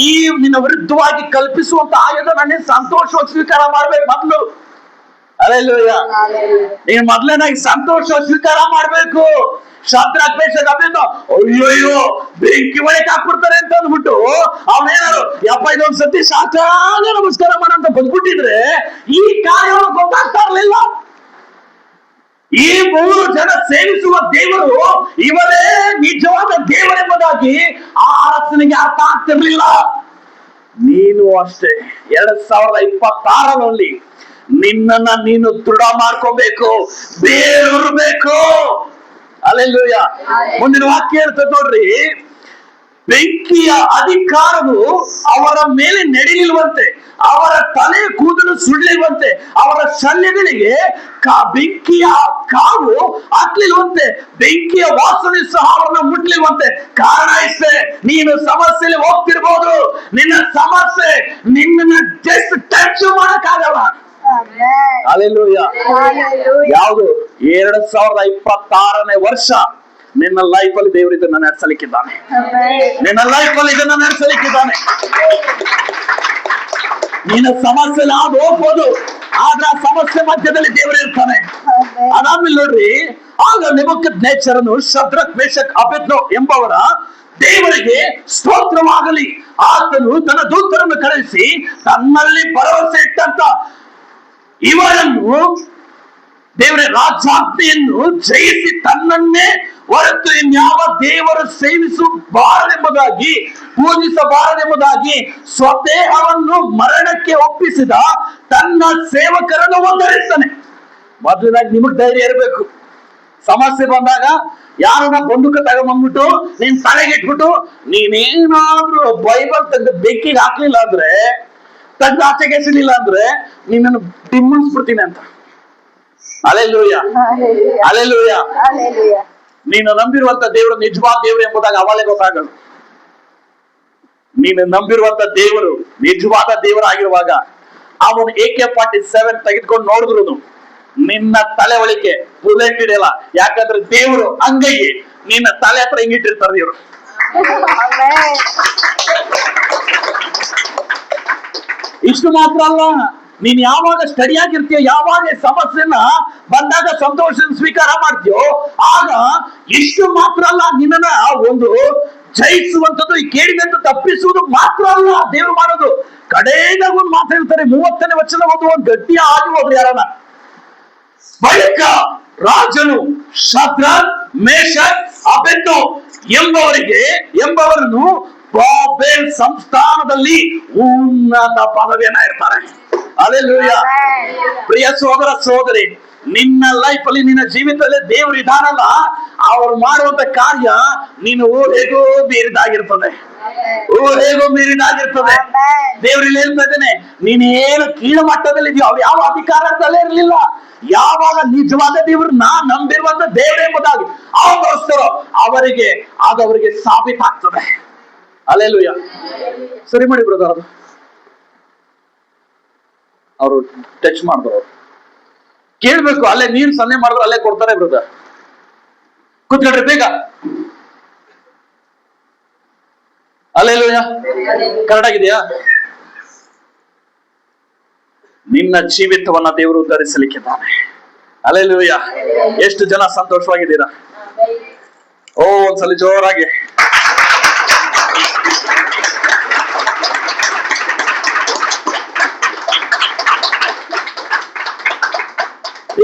ಈ ನಿನ್ನ ವಿರುದ್ಧವಾಗಿ ಕಲ್ಪಿಸುವಂತ ಆಯುಧನೇ ಸಂತೋಷವಾಗಿ ಸ್ವೀಕಾರ ಮಾಡ್ಬೇಕು ಮೊದ್ಲು. ಹಲ್ಲೆಲೂಯಾ. ನೀನ್ ಮೊದ್ಲೇನಾಗಿ ಸಂತೋಷ ಸ್ವೀಕಾರ ಮಾಡ್ಬೇಕು. ಶದ್ರಕ್ ಮೇಷಕ್ ಅಬೇದ್ನೆಗೋ ಅಯ್ಯೋ ಬೆಂಕಿ ಒಳಗೆ ಹಾಕ್ಬಿಡ್ತಾರೆ ಅಂತ ಅಂದ್ಬಿಟ್ಟು ಅವನೇನಾರು ಯಪ್ಪ ಇದೊಂದ್ ಸತಿ ಸಾಕಾಗ ನಮಸ್ಕಾರ ಮಾಡಂತ ಬಂದ್ಬಿಟ್ಟಿದ್ರೆ ಈ ಕಾರ್ಯ ಗೊತ್ತಾಗ್ತಾ ಇರ್ಲಿಲ್ಲ. ಈ 3 ಜನ ಸೇವಿಸುವ ದೇವರು ಇವರೇ ನಿಜವಾದ ದೇವರೆಂಬುದಾಗಿ ಆ ಅರಸನಿಗೆ ಅರ್ಥ ಆಗ್ತಿರ್ಲಿಲ್ಲ. ನೀನು ಅಷ್ಟೇ 2026ರಲ್ಲಿ ನಿನ್ನನ್ನ ನೀನು ದೃಢ ಮಾಡ್ಕೋಬೇಕು, ಬೇರೂರ್ಬೇಕು. ಹಲ್ಲೆಲೂಯಾ. ಮುಂದಿನ ವಾಕ್ಯ ಹೇಳ್ತದೆ ನೋಡ್ರಿ, ಬೆಂಕಿಯ ಅಧಿಕಾರವು ಅವರ ಮೇಲೆ ನಡೆಯಲಿಲ್ವಂತೆ, ಅವರ ತಲೆ ಕೂದಲು ಸುಡಲಿಲ್ವಂತೆ, ಅವರ ಶಲ್ಯಗಳಿಗೆ ಬೆಂಕಿಯ ಕಾವು ಹತ್ತಲಿಲ್ವಂತೆ, ಬೆಂಕಿಯ ವಾಸನೆ ಸಹ ಅವರನ್ನ ಮುಟ್ಲಿಲ್ವಂತೆ. ಕಾರಣ ಇಷ್ಟೇ, ನೀನು ಸಮಸ್ಯೆಯಲ್ಲಿ ಹೋಗ್ತಿರ್ಬೋದು, ನಿನ್ನ ಸಮಸ್ಯೆ ನಿನ್ನ ಜಸ್ಟ್ ಟಚ್ ಮಾಡಕ್ಕಾಗಲ್ಲ. ಹಲ್ಲೆಲೂಯಾ. ಯಾವುದು 2026ನೇ ವರ್ಷ ನಿನ್ನ ಲೈಫ್ ಅಲ್ಲಿ ದೇವರು ಇದನ್ನ ನಡೆಸಲಿಕ್ಕಿದ್ದಾನೆ. ನಿನ್ನ ಲೈಫ್ ಅಲ್ಲಿ ಇದನ್ನ ನಡೆಸಲಿಕ್ಕಿದ್ದಾನೆ. ನಿನ್ನ ಸಮಸ್ಯೆ ನಾವು ಹೋಗ್ಬೋದು, ಆದ್ರೆ ಆ ಸಮಸ್ಯೆ ಮಧ್ಯದಲ್ಲಿ ದೇವರು ಇರ್ತಾನೆ. ಅದಾದ್ಮೇಲೆ ನೋಡ್ರಿ, ಆಗ ನೆಬೂಕದ್ನೆಚ್ಚರನು ಶದ್ರಕ್ ಮೇಷಕ್ ಅಬೇದ್ನೆಗೋ ಎಂಬವರ ದೇವರಿಗೆ ಸ್ತೋತ್ರವಾಗಲಿ, ಆತನು ತನ್ನ ದೂತರನ್ನು ಕರೆಸಿ ತನ್ನಲ್ಲಿ ಭರವಸೆ ಇಟ್ಟಂತ ಇವರನ್ನು ದೇವರ ರಾಜಾಜ್ಞೆಯನ್ನು ಜಯಿಸಿ ತನ್ನನ್ನೇ ಹೊರತು ಇನ್ಯಾವ ದೇವರು ಸೇವಿಸಬಾರದೆಂಬುದಾಗಿ ಪೂಜಿಸಬಾರದೆಂಬುದಾಗಿ ಸ್ವದೇಹವನ್ನು ಮರಣಕ್ಕೆ ಒಪ್ಪಿಸಿದ ತನ್ನ ಸೇವಕರನ್ನು ವಂದನಿಸ್ತಾನೆ. ಮೊದಲನಾಗಿ ನಿಮಗ್ ಧೈರ್ಯ ಇರಬೇಕು. ಸಮಸ್ಯೆ ಬಂದಾಗ ಯಾರನ್ನ ಬಂದೂಕ ತಗೊಂಡ್ಬಂದ್ಬಿಟ್ಟು ನೀನ್ ತಲೆಗಿಟ್ಬಿಟ್ಟು ನೀನೇನಾದ್ರೂ ಬೈಬಲ್ ತೆಗೆದು ಬೆಂಕಿಗೆ ಹಾಕ್ಲಿಲ್ಲ ಅಂದ್ರೆ, ತೆಗೆದು ಆಚೆಗೆ ಎಸಲಿಲ್ಲ ಅಂದ್ರೆ ನಿನ್ನನ್ನು ಡಿಮ್ಮಿಸ್ಬಿಡ್ತೀನಿ ಅಂತ. ಹಲ್ಲೆಲೂಯಾ. ಹಲ್ಲೆಲೂಯಾ. ನೀನು ನಂಬಿರುವಂತ ದೇವರು ನಿಜವಾದ ದೇವರು ಎಂಬುದಾಗಿ ಅವಳೇ ಗೊತ್ತಾಗಲ್ಲ. ನೀನು ನಂಬಿರುವಂತ ದೇವರು ನಿಜವಾದ ದೇವರಾಗಿರುವಾಗ ಅವನು AK-47 ತೆಗೆದುಕೊಂಡು ನೋಡಿದ್ರು ನಿನ್ನ ತಲೆ ಒಳಿಕೆ ಬುಲೆಟ್ ಹಿಡಿಯಲ್ಲ. ಯಾಕಂದ್ರೆ ದೇವರು ಅಂಗೈಗೆ ನಿನ್ನ ತಲೆ ಹತ್ರ ಹಿಂಗಿಟ್ಟಿರ್ತಾರೆ ದೇವರು. ಇಷ್ಟು ಮಾತ್ರ ಅಲ್ಲ, ನೀನ್ ಯಾವಾಗ ಸ್ಟಡಿ ಆಗಿರ್ತೀಯೋ, ಯಾವಾಗ ಸಮಸ್ಯೆನ ಬಂದಾಗ ಸಂತೋಷ ಸ್ವೀಕಾರ ಮಾಡ್ತೀಯೋ, ಆಗ ಇಷ್ಟು ಮಾತ್ರ ಅಲ್ಲ, ನಿನ್ನ ಒಂದು ಜಯಿಸುವಂತದ್ದು, ಈ ಕೇಡಿನಿಂದ ತಪ್ಪಿಸುವುದು ಮಾತ್ರ ಅಲ್ಲ ದೇವರು ಮಾಡೋದು. ಕಡೆದಾಗ ಒಂದು ಮಾತು ಹೇಳ್ತಾರೆ, 30ನೇ ವಚನ ಒಂದು ಗಟ್ಟಿ ಆಗಿ ಹೋದ್ರು ಯಾರನ್ನ. ಬಳಿಕ ರಾಜನು ಶದ್ರಕ್ ಮೇಷಕ್ ಅಬೇದ್ನೆಗೋ ಎಂಬವರನ್ನು ಬಾಬೆಲ್ ಸಂಸ್ಥಾನದಲ್ಲಿ ಉನ್ನತ ಪದವಿಯನ್ನ ಇರ್ತಾರೆ. ಹಲ್ಲೆಲೂಯಾ. ಪ್ರಿಯ ಸಹೋದರ ಸಹೋದರಿ, ನಿನ್ನ ಲೈಫ್ ಅಲ್ಲಿ ನಿನ್ನ ಜೀವಿತದಲ್ಲಿ ದೇವರು ಇದಾನಲ್ಲ, ಅವ್ರು ಮಾಡುವಂತ ಕಾರ್ಯ ನೀನು ಹೇಗೋ ಮೀರಿದಾಗಿರ್ತದೆ, ಹೇಗೋ ಮೀರಿದಾಗಿರ್ತದೆ. ದೇವ್ರಲ್ಲಿ ಹೇಳ್ತಾ ಇದ್ದೇನೆ, ನೀನೇನು ಕೀಳು ಮಟ್ಟದಲ್ಲಿ ಇದೆಯೋ ಅವ್ರು ಯಾವ ಅಧಿಕಾರದಲ್ಲೇ ಇರಲಿಲ್ಲ. ಯಾವಾಗ ನಿಜವಾದ ದೇವ್ರನ್ನ ನಂಬಿರುವಂತ ದೇವರೆಂಬುದಾಗಿ ಅವರಿಸ್ತಾರೋ ಅವರಿಗೆ ಅವರಿಗೆ ಸಾಬೀತಾಗ್ತದೆ. ಹಲ್ಲೆಲೂಯಾ. ಸರಿ ಮಾಡಿ ಬ್ರದರ್, ಅದು ಅವರು ಟಚ್ ಮಾಡಿದ್ರು, ಕೇಳ್ಬೇಕು. ಅಲ್ಲೇ ನೀರು ಸನ್ನೆ ಮಾಡಿದ್ರು ಅಲ್ಲೇ ಕೊಡ್ತಾರೆ ಬ್ರದರ್. ಕೂತ್ಕೊಳ್ರಿ ಬೇಗ. ಹಲ್ಲೆಲೂಯಾ. ಕರೆಕ್ಟ್ ಆಗಿದೆಯಾ? ನಿನ್ನ ಜೀವಿತವನ್ನ ದೇವರು ಉದ್ಧರಿಸಲಿಕ್ಕಿದ್ದಾನೆ. ಹಲ್ಲೆಲೂಯಾ. ಎಷ್ಟು ಜನ ಸಂತೋಷವಾಗಿದ್ದೀರಾ? ಓ ಒಂದ್ಸಲ ಜೋರಾಗಿ.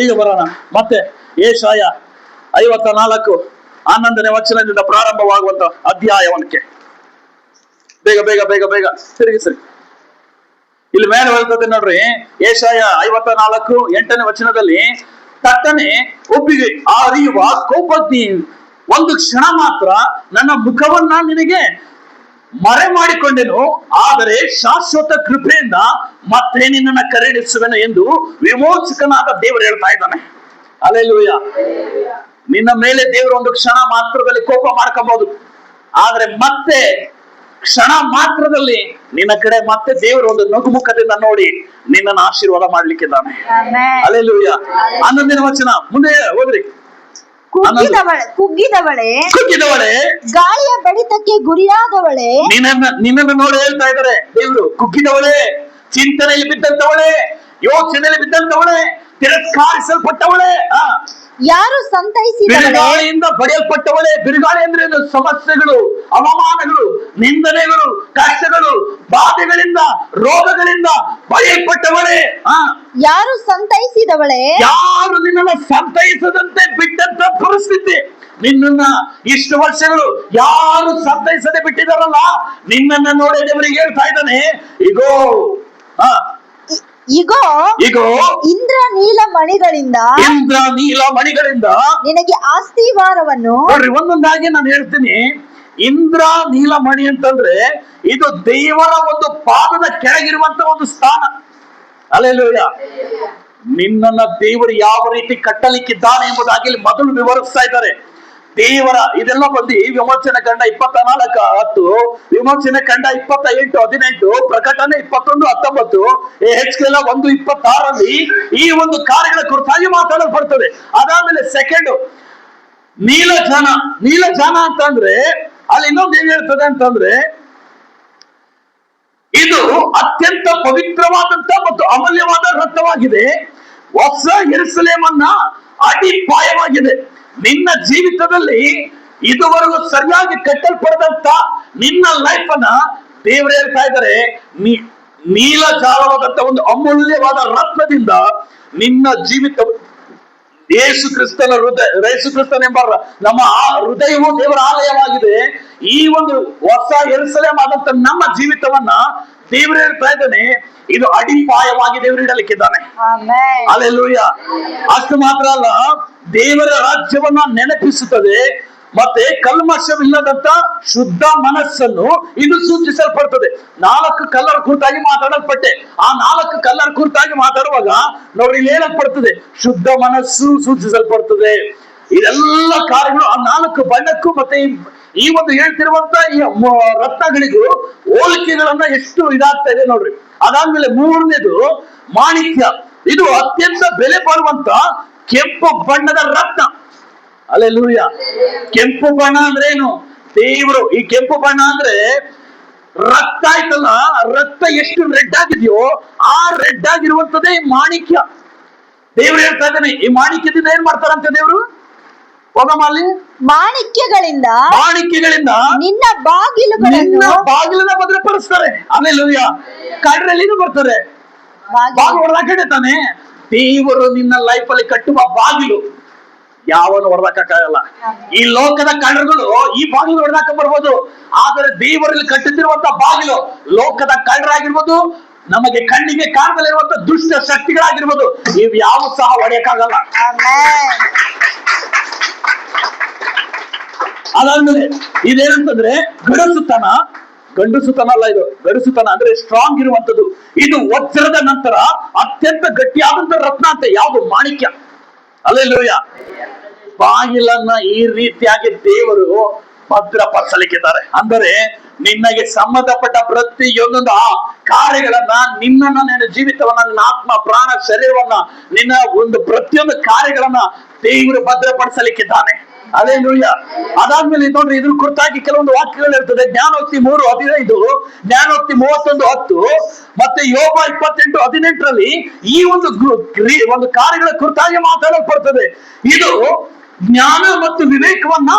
ಈಗ ಬರೋಣ ಮತ್ತೆ ಯೆಶಾಯ 54 11ನೇ ವಚನದಿಂದ ಪ್ರಾರಂಭವಾಗುವಂತ ಅಧ್ಯಾಯವಕ್ಕೆ. ಬೇಗ ಬೇಗ ಬೇಗ ಬೇಗ ತಿರುಗಿಸ್ರಿ. ಇಲ್ಲಿ ಮೇಲೆ ಹೇಳ್ತದೆ ನೋಡ್ರಿ, ಯೆಶಾಯ 54 8ನೇ ವಚನದಲ್ಲಿ, ತಟ್ಟನೆ ಒಪ್ಪಿಗೆ ಅರಿಯುವ ಕೋಪತಿ ಒಂದು ಕ್ಷಣ ಮಾತ್ರ ನನ್ನ ಮುಖವನ್ನ ನಿನಗೆ ಮರೆ ಮಾಡಿಕೊಂಡೆನು, ಆದರೆ ಶಾಶ್ವತ ಕೃಪೆಯಿಂದ ಮತ್ತೆ ನಿನ್ನನ್ನು ಕರುಣಿಸುವೆನು ಎಂದು ವಿಮೋಚಕನಾದ ದೇವರು ಹೇಳ್ತಾ ಇದ್ದಾನೆ. ಹಲ್ಲೆಲೂಯಾ. ನಿನ್ನ ಮೇಲೆ ದೇವರು ಒಂದು ಕ್ಷಣ ಮಾತ್ರದಲ್ಲಿ ಕೋಪ ಮಾಡ್ಕೋಬಹುದು, ಆದ್ರೆ ಮತ್ತೆ ಕ್ಷಣ ಮಾತ್ರದಲ್ಲಿ ನಿನ್ನ ಕಡೆ ಮತ್ತೆ ದೇವರು ಒಂದು ನಗುಮುಖದಿಂದ ನೋಡಿ ನಿನ್ನನ್ನು ಆಶೀರ್ವಾದ ಮಾಡ್ಲಿಕ್ಕಿದ್ದಾನೆ. ಹಲ್ಲೆಲೂಯಾ. 11ನೇ ವಚನ ಮುಂದೆ ಹೋದ್ರಿ. ಕುಗ್ಗಿದವಳೆ ಗಾಳಿಯ ಬಡಿತಕ್ಕೆ ಗುರಿಯಾದವಳೆ, ನಿನ್ನನ್ನು ನೋಡಿ ಹೇಳ್ತಾ ಇದ್ದಾರೆ ದೇವರು, ಕುಗ್ಗಿದವಳೆ, ಚಿಂತನೆಯಲ್ಲಿ ಬಿದ್ದಂತವಳೆ, ಯೋಚನೆಯಲ್ಲಿ ಬಿದ್ದಂತವಳೆ, ತಿರಸ್ಕರಿಸಲ್ಪಟ್ಟವಳೆ, ಯಾರು ಬಿರುಗಾಳಿಯಿಂದ ಬಡಿಯಲ್ಪಟ್ಟವಳೆ. ಬಿರುಗಾಳಿ ಅಂದ್ರೆ ಸಮಸ್ಯೆಗಳು, ಅವಮಾನಗಳು, ನಿಂದನೆಗಳು, ಕಷ್ಟಗಳು, ಬಾಧೆಗಳಿಂದ, ರೋಗಗಳಿಂದ ಬಡಿಯಲ್ಪಟ್ಟವಳೆ. ಯಾರು ಸಂತೈಸಿದವಳೆ, ಯಾರು ನಿನ್ನನ್ನು ಸಂತೈಸದಂತೆ ಬಿಟ್ಟಂತ ಪರಿಸ್ಥಿತಿ, ನಿನ್ನನ್ನ ಇಷ್ಟು ವರ್ಷಗಳು ಯಾರು ಸಂತೈಸದೆ ಬಿಟ್ಟಿದಾರಲ್ಲ, ನಿನ್ನನ್ನ ನೋಡಿ ದೇವರಿಗೆ ಹೇಳ್ತಾ ಇದ್ದಾನೆ, ಇಗೋ ಇಂದ್ರ ನೀಲ ಮಣಿಗಳಿಂದ ನಿನಗೆ ಆಸ್ತಿವಾರವನ್ನು. ನೋಡ್ರಿ, ಒಂದೊಂದಾಗಿ ನಾನು ಹೇಳ್ತೀನಿ. ಇಂದ್ರ ನೀಲ ಮಣಿ ಅಂತಂದ್ರೆ ಇದು ದೇವರ ಒಂದು ಪಾದದ ಕೆಳಗಿರುವಂತ ಒಂದು ಸ್ಥಾನ. ಹಲ್ಲೆಲೂಯಾ. ನಿನ್ನನ್ನ ದೇವರು ಯಾವ ರೀತಿ ಕಟ್ಟಲಿಕ್ಕಿದ್ದಾನೆ ಎಂಬುದಾಗಿ ಇಲ್ಲಿ ಮೊದಲು ವಿವರಿಸ್ತಾ ಇದ್ದಾರೆ. ದೇವರ ಇದೆಲ್ಲ ಬಂದು ವಿಮೋಚನೆ ಕಂಡ 24:10, ವಿಮೋಚನೆ ಕಂಡ 28:18, ಪ್ರಕಟಣೆ 21:19, HKL 1:26 ಈ ಒಂದು ಕಾರ್ಯಗಳ ಕುರಿತಾಗಿ ಮಾತಾಡಲ್ಪಡ್ತದೆ. ಅದಾದ್ಮೇಲೆ ಸೆಕೆಂಡ್ ನೀಲಜಾನ ಅಂತಂದ್ರೆ ಅಲ್ಲಿ ಇನ್ನೊಂದು ಏನ್ ಹೇಳ್ತದೆ ಅಂತಂದ್ರೆ, ಇದು ಅತ್ಯಂತ ಪವಿತ್ರವಾದಂತ ಮತ್ತು ಅಮೂಲ್ಯವಾದ ರತ್ನವಾಗಿದೆ, ಹೊಸ ಯೆರೂಸಲೇಮನ್ನ ಅಡಿಪಾಯವಾಗಿದೆ. ನಿನ್ನ ಜೀವಿತದಲ್ಲಿ ಇದುವರೆಗೂ ಸರಿಯಾಗಿ ಕಟ್ಟಲ್ಪಡದಂತ ನಿನ್ನ ಲೈಫ್ ಅನ್ನ ದೇವರು ಹೇಳ್ತಾ ಇದ್ದಾರೆ, ನೀಲಜಾಲವಾದಂತ ಒಂದು ಅಮೂಲ್ಯವಾದ ರತ್ನದಿಂದ ನಿನ್ನ ಜೀವಿತ, ಯೇಸು ಕ್ರಿಸ್ತನೆಂಬ ನಮ್ಮ ಹೃದಯವು ದೇವರ ಆಲಯವಾಗಿದೆ. ಈ ಒಂದು ಹೊಸ ಯೆರೂಸಲೇಮ್ ಆದಂತ ನಮ್ಮ ಜೀವಿತವನ್ನ ದೇವರು ಹೇಳ್ತಾ ಇದ್ದಾನೆ, ಇದು ಅಡಿಪಾಯವಾಗಿ ದೇವರು ಇಡಲಿಕ್ಕಿದ್ದಾನೆ. ಹಲ್ಲೆಲೂಯಾ. ಅಷ್ಟು ಮಾತ್ರ ಅಲ್ಲ, ದೇವರ ರಾಜ್ಯವನ್ನ ನೆನಪಿಸುತ್ತದೆ, ಮತ್ತೆ ಕಲ್ಮಶವಿಲ್ಲದಂತ ಶುದ್ಧ ಮನಸ್ಸನ್ನು ಇದು ಸೂಚಿಸಲ್ಪಡ್ತದೆ. 4 ಕಲ್ಲರ್ ಕುರಿತಾಗಿ ಮಾತಾಡಲ್ಪಟ್ಟೆ. ಆ 4 ಕಲ್ಲರ್ ಕುರಿತಾಗಿ ಮಾತಾಡುವಾಗ ನೋಡ್ರಿ, ಇಲ್ಲಿ ಹೇಳಲ್ಪಡ್ತದೆ, ಶುದ್ಧ ಮನಸ್ಸು ಸೂಚಿಸಲ್ಪಡ್ತದೆ. ಇದೆಲ್ಲ ಕಾರ್ಯಗಳು ಆ 4 ಬಣ್ಣಕ್ಕೂ ಮತ್ತೆ ಈ ಒಂದು ಹೇಳ್ತಿರುವಂತ ಈ ರತ್ನಗಳಿಗೂ ಹೋಲಿಕೆಗಳನ್ನ ಎಷ್ಟು ಇದಾಗ್ತಾ ಇದೆ ನೋಡ್ರಿ. ಅದಾದ್ಮೇಲೆ 3ನೇದು ಮಾಣಿಕ್ಯ. ಇದು ಅತ್ಯಂತ ಬೆಲೆ ಬಾಳುವಂತ ಕೆಂಪು ಬಣ್ಣದ ರತ್ನ. ಹಲ್ಲೆಲೂಯಾ. ಕೆಂಪು ಬಣ್ಣ ಅಂದ್ರೆ ಏನು? ದೇವರು ಈ ಕೆಂಪು ಬಣ್ಣ ಅಂದ್ರೆ ರಕ್ತ ಆಯ್ತಲ್ಲ, ರಕ್ತ ಎಷ್ಟು ರೆಡ್ ಆಗಿದೆಯೋ ಆ ರೆಡ್ ಆಗಿರುವಂತದೇ ಮಾಣಿಕ್ಯ. ದೇವ್ರು ಹೇಳ್ತಾ ಇದ್ದಾನೆ, ಈ ಮಾಣಿಕ್ಯದಿಂದ ಏನ್ ಮಾಡ್ತಾರಂತೆ ದೇವರು? ಹೋಗಮಾಲಿ ಮಾಣಿಕ್ಯಗಳಿಂದ ನಿನ್ನ ಬಾಗಿಲನ್ನ ಭದ್ರಪಡಿಸ್ತಾರೆ. ಹಲ್ಲೆಲೂಯಾ. ಕಡ್ರಲ್ಲಿ ಬರ್ತಾರೆ, ಬಾಗಿಲು ಹೊಡೆದಾಕಡೆ ತಾನೆ. ದೇವರು ನಿನ್ನ ಲೈಫ್ ಅಲ್ಲಿ ಕಟ್ಟುವ ಬಾಗಿಲು ಯಾವನ್ನು ಹೊಡೆದಾಕಲ್ಲ. ಈ ಲೋಕದ ಕಳ್ಳರುಗಳು ಈ ಬಾಗಿಲು ಹೊಡೆದಾಕ ಬರ್ಬೋದು, ಆದರೆ ದೇವರಲ್ಲಿ ಕಟ್ಟುತ್ತಿರುವಂತ ಬಾಗಿಲು ಲೋಕದ ಕಳ್ಳರಾಗಿರ್ಬೋದು, ನಮಗೆ ಕಣ್ಣಿಗೆ ಕಾಣದಲ್ಲಿರುವಂತ ದುಷ್ಟ ಶಕ್ತಿಗಳಾಗಿರ್ಬೋದು, ಇವು ಯಾವ ಸಹ ಹೊಡೆಯಕ್ಕಾಗಲ್ಲ. ಅದಾದ್ಮೇಲೆ ಇದೇನಂತಂದ್ರೆ ಗಂಡಸುತನ ಅಲ್ಲ, ಇದು ಗಂಡಸುತನ ಅಂದ್ರೆ ಸ್ಟ್ರಾಂಗ್ ಇರುವಂತದ್ದು. ಇದು ವಜ್ರದ ನಂತರ ಅತ್ಯಂತ ಗಟ್ಟಿಯಾದಂತ ರತ್ನ ಅಂತ. ಯಾವುದು? ಮಾಣಿಕ್ಯ. ಹಲ್ಲೆಲೂಯಾ. ಬಾಗಿಲನ್ನ ಈ ರೀತಿಯಾಗಿ ದೇವರು ಭದ್ರಪಡಿಸಲಿಕ್ಕಿದ್ದಾರೆ. ಅಂದರೆ ನಿನ್ನಗೆ ಸಂಬಂಧಪಟ್ಟ ಪ್ರತಿಯೊಂದೊಂದು ಆ ಕಾರ್ಯಗಳನ್ನ, ನಿನ್ನ ಜೀವಿತವನ್ನ, ನಿನ್ನ ಆತ್ಮ, ಪ್ರಾಣ, ಶರೀರವನ್ನ, ನಿನ್ನ ಒಂದು ಪ್ರತಿಯೊಂದು ಕಾರ್ಯಗಳನ್ನ ದೇವರು ಭದ್ರಪಡಿಸಲಿಕ್ಕಿದ್ದಾನೆ. ಹಲ್ಲೆಲೂಯಾ. ಅದಾದ್ಮೇಲೆ ನೋಡ್ರಿ, ಇದ್ರ ಕುರಿತಾಗಿ ಕೆಲವೊಂದು ವಾಕ್ಯಗಳು ಇರ್ತದೆ. ಜ್ಞಾನೋಕ್ತಿ 3:15, ಜ್ಞಾನೋಕ್ತಿ 31:10, ಮತ್ತೆ ಯೋಬ 28:18 ಈ ಒಂದು ಕಾರ್ಯಗಳ ಕುರಿತಾಗಿ ಮಾತಾಡಲ್ಪಡ್ತದೆ. ಇದು ಜ್ಞಾನ ಮತ್ತು ವಿವೇಕವನ್ನ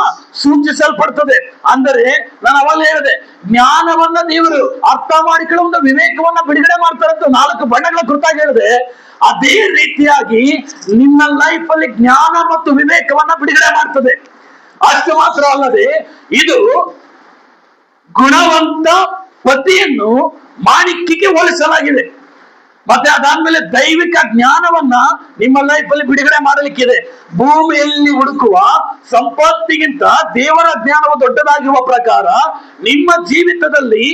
ಸೂಚಿಸಲ್ಪಡ್ತದೆ. ಅಂದರೆ ನಾನು ಅವಾಗ ಹೇಳಿದೆ, ಜ್ಞಾನವನ್ನ ದೇವರು ಅರ್ಥ ಮಾಡಿಕೊಳ್ಳುವಂತ ವಿವೇಕವನ್ನ ಬಿಡುಗಡೆ ಮಾಡ್ತಾರಂತ 4 ಬಣ್ಣಗಳ ಕುರಿತಾಗಿ ಹೇಳಿದೆ. ಅದೇ ರೀತಿಯಾಗಿ ನಿನ್ನ ಲೈಫ್ ಅಲ್ಲಿ ಜ್ಞಾನ ಮತ್ತು ವಿವೇಕವನ್ನ ಬಿಡುಗಡೆ ಮಾಡ್ತದೆ. ಅಷ್ಟು ಮಾತ್ರ ಅಲ್ಲದೆ ಇದು ಗುಣವಂತ ಪತಿಯನ್ನು ಮಾಣಿಕ್ಯಕ್ಕೆ ಹೋಲಿಸಲಾಗಿದೆ. ಮತ್ತೆ ಅದಾದ್ಮೇಲೆ ದೈವಿಕ ಜ್ಞಾನವನ್ನ ನಿಮ್ಮ ಲೈಫ್ ಅಲ್ಲಿ ಬಿಡುಗಡೆ ಮಾಡಲಿಕ್ಕಿದೆ. ಭೂಮಿಯಲ್ಲಿ ಹುಡುಕುವ ಸಂಪತ್ತಿಗಿಂತ ದೇವರ ಜ್ಞಾನವು ದೊಡ್ಡದಾಗಿರುವ ಪ್ರಕಾರ ನಿಮ್ಮ ಜೀವಿತದಲ್ಲಿ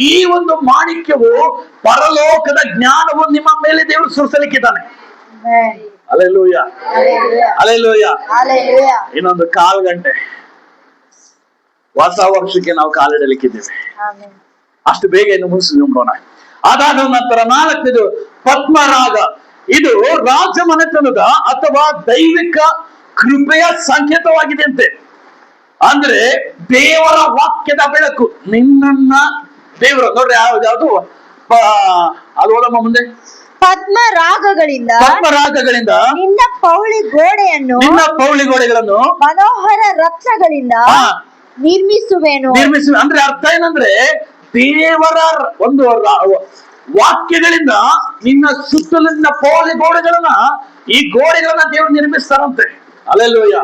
ಈ ಒಂದು ಮಾಣಿಕ್ಯವು ಪರಲೋಕದ ಜ್ಞಾನವು ನಿಮ್ಮ ಮೇಲೆ ದೇವರು ಸುರಿಸಲಿಕ್ಕಿದ್ದಾನೆ. Alleluia, alleluia. ಇನ್ನೊಂದು 1/4 ಗಂಟೆ ಹೊಸ ವರ್ಷಕ್ಕೆ ನಾವು ಕಾಲಿಡಲಿಕ್ಕಿದ್ದೇವೆ. ಅಷ್ಟು ಬೇಗ ಇನ್ನು ಮುಗಿಸ್ಕೊಂಬೋಣ. ಅದಾದ ನಂತರ 4ನೇದು ಪದ್ಮರಾಗ. ಇದು ರಾಜಮನೆತನದ ಅಥವಾ ದೈವಿಕ ಕೃಪೆಯ ಸಂಕೇತವಾಗಿದೆ ಅಂತೆ. ಅಂದ್ರೆ ದೇವರ ವಾಕ್ಯದ ಬೆಳಕು ನಿನ್ನನ್ನ ದೇವರು ನೋಡ್ರಿ. ಯಾವ್ದು ಅದು ಓದಮ್ಮ ಮುಂದೆ. ಪದ್ಮರಾಗಗಳಿಂದ ನಿನ್ನ ಪೌಳಿ ಗೋಡೆಗಳನ್ನು ಮನೋಹರ ರತ್ನಗಳಿಂದ ನಿರ್ಮಿಸುವೆ. ಅಂದ್ರೆ ಅರ್ಥ ಏನಂದ್ರೆ ದೇವರ ಒಂದು ವಾಕ್ಯಗಳಿಂದ ನಿನ್ನ ಸುತ್ತಲಿನ ಪೌಳಿ ಗೋಡೆಗಳನ್ನ, ಈ ಗೋಡೆಗಳನ್ನ ದೇವರು ನಿರ್ಮಿಸ್ತಾರಂತೆ. ಅಲ್ಲೆಲ್ಲೂಯ್ಯ.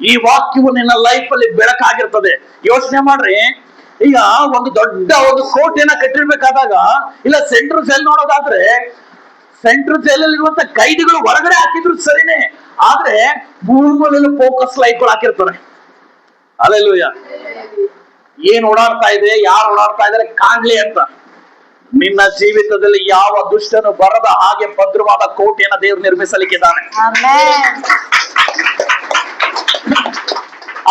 ಈ ವಾಕ್ಯವು ನಿನ್ನ ಲೈಫ್ ಅಲ್ಲಿ ಬೆಳಕಾಗಿರ್ತದೆ. ಯೋಚನೆ ಮಾಡ್ರಿ, ಈಗ ಒಂದು ದೊಡ್ಡ ಒಂದು ಕೋಟೆಯನ್ನ ಕಟ್ಟಿರ್ಬೇಕಾದಾಗ, ಇಲ್ಲ ಸೆಂಟ್ರಲ್ ಜೈಲ್ ನೋಡೋದಾದ್ರೆ ಸೆಂಟ್ರಲ್ ಜೈಲಲ್ಲಿ ಇರುವಂತ ಕೈದಿಗಳು ಹೊರಗಡೆ ಹಾಕಿದ್ರು ಸರಿನೇ, ಆದ್ರೆ ಭೂಮಿಯಲ್ಲಿ ಫೋಕಸ್ ಲೈಟ್ಗಳು ಹಾಕಿರ್ತಾರೆ. ಅಲ್ಲೆಲ್ಲೂಯ್ಯ. ಏನ್ ಓಡಾಡ್ತಾ ಇದೆ, ಯಾರು ಓಡಾಡ್ತಾ ಇದಾರೆ ಕಾಣ್ಲಿ ಅಂತ. ನಿನ್ನ ಜೀವಿತದಲ್ಲಿ ಯಾವ ದುಷ್ಟನು ಬರದ ಹಾಗೆ ಭದ್ರವಾದ ಕೋಟೆಯನ್ನ ದೇವರು ನಿರ್ಮಿಸಲಿಕ್ಕಿದ್ದಾನೆ.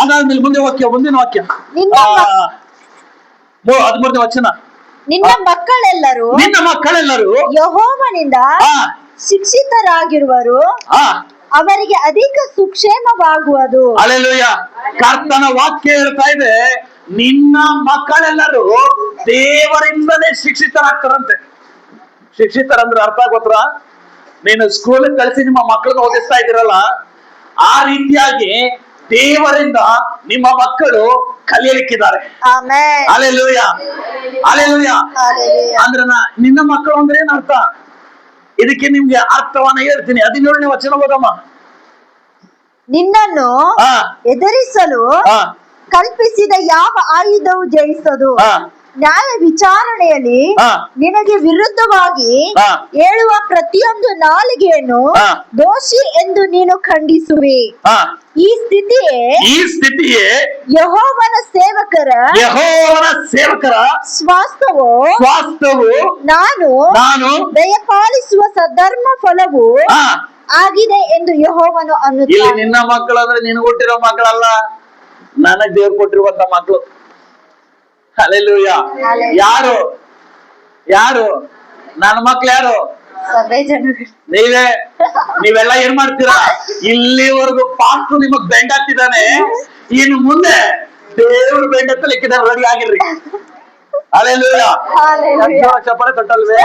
ಅದಾದ್ಮೇಲೆ ಮುಂದಿನ ವಾಕ್ಯ 13ನೇ ವಚನ. ನಿನ್ನ ಮಕ್ಕಳೆಲ್ಲರೂ ಯೆಹೋವನಿಂದ ಶಿಕ್ಷಿತರಾಗಿರುವರು, ಅವರಿಗೆ ಅಧಿಕ ಸುಕ್ಷೇಮವಾಗುವುದು. ಹಲ್ಲೆಲೂಯಾ. ಕರ್ತನ ವಾಕ್ಯ ಹೇಳ್ತಾ ಇದೆ, ನಿನ್ನ ಮಕ್ಕಳೆಲ್ಲರೂ ದೇವರಿಂದಲೇ ಶಿಕ್ಷಿತರಾಗ್ತಾರಂತೆ. ಶಿಕ್ಷಿತರಂದ್ರೆ ಅರ್ಥ ಗೊತ್ತಾ? ನೀನು ಸ್ಕೂಲ್ ಕಳಿಸಿ ನಿಮ್ಮ ಮಕ್ಕಳನ್ನ ಓದಿಸ್ತಾ ಇದ್ದೀರಲ್ಲ, ಆ ರೀತಿಯಾಗಿ ದೇವರಿಂದ ನಿಮ್ಮ ಮಕ್ಕಳು ಕಲಿಯಲಿಕ್ಕಿದ್ದಾರೆ. Hallelujah, hallelujah. ಅಂದ್ರೆ ನಿನ್ನ ಮಕ್ಕಳು ಅಂದ್ರೆ ಏನ್ ಅರ್ಥ? ಇದಕ್ಕೆ ನಿಮ್ಗೆ ಅರ್ಥವನ್ನ ಹೇಳ್ತೀನಿ. 17ನೇ ವಚನ ಓದಮ್ಮ. ನಿನ್ನನ್ನು ಎದುರಿಸಲು ಕಲ್ಪಿಸಿದ ಯಾವ ಆಯುಧವು ಜಯಿಸದು. ನ್ಯಾಯ ವಿಚಾರಣೆಯಲ್ಲಿ ನಿನಗೆ ವಿರುದ್ಧವಾಗಿ ಹೇಳುವ ಪ್ರತಿಯೊಂದು ನಾಲಿಗೆಯನ್ನು ದೋಷಿ ಎಂದು ನೀನು ಖಂಡಿಸುವಿ. ಈ ಸ್ಥಿತಿಯೇ ಯೆಹೋವನ ಸೇವಕರ ಸ್ವಾಸ್ಥ್ಯವು ನಾನು ದಯಪಾಲಿಸುವ ಸದ್ಧರ್ಮ ಫಲವು ಆಗಿದೆ ಎಂದು ಯೆಹೋವನು ಅನ್ನುತ್ತಾನೆ. ನಿನ್ನ ಮಕ್ಕಳು ಅಂದ್ರೆ ನೀನು ಕೊಟ್ಟಿರೋ ಮಕ್ಕಳಲ್ಲ, ನನಗ್ ದೇವ್ರು ಕೊಟ್ಟಿರುವಂತ ಮಕ್ಕಳು. ಹಲ್ಲೆಲೂಯಾ. ಯಾರು ನನ್ನ ಮಕ್ಳು? ಯಾರು? ನೀವೆಲ್ಲ ಏನ್ ಮಾಡ್ತೀರಾ? ಇಲ್ಲಿವರೆಗೂ ಪಾಸ್ಟ್ ನಿಮಗ್ ಬೆಂಡ್ ಹಾಕ್ತಿದ್ದಾನೆ, ಇನ್ನು ಮುಂದೆ ದೇವ್ರು ಬೆಂಡ್ ಹತ್ತಲಿಕ್ಕಿದ ರೆಡಿ ಆಗಿರ್ರಿ. ಹಲ್ಲೆಲೂಯಾ. ಚಪ್ಪಳೆ ಕಟ್ಟಲ್ವೇ?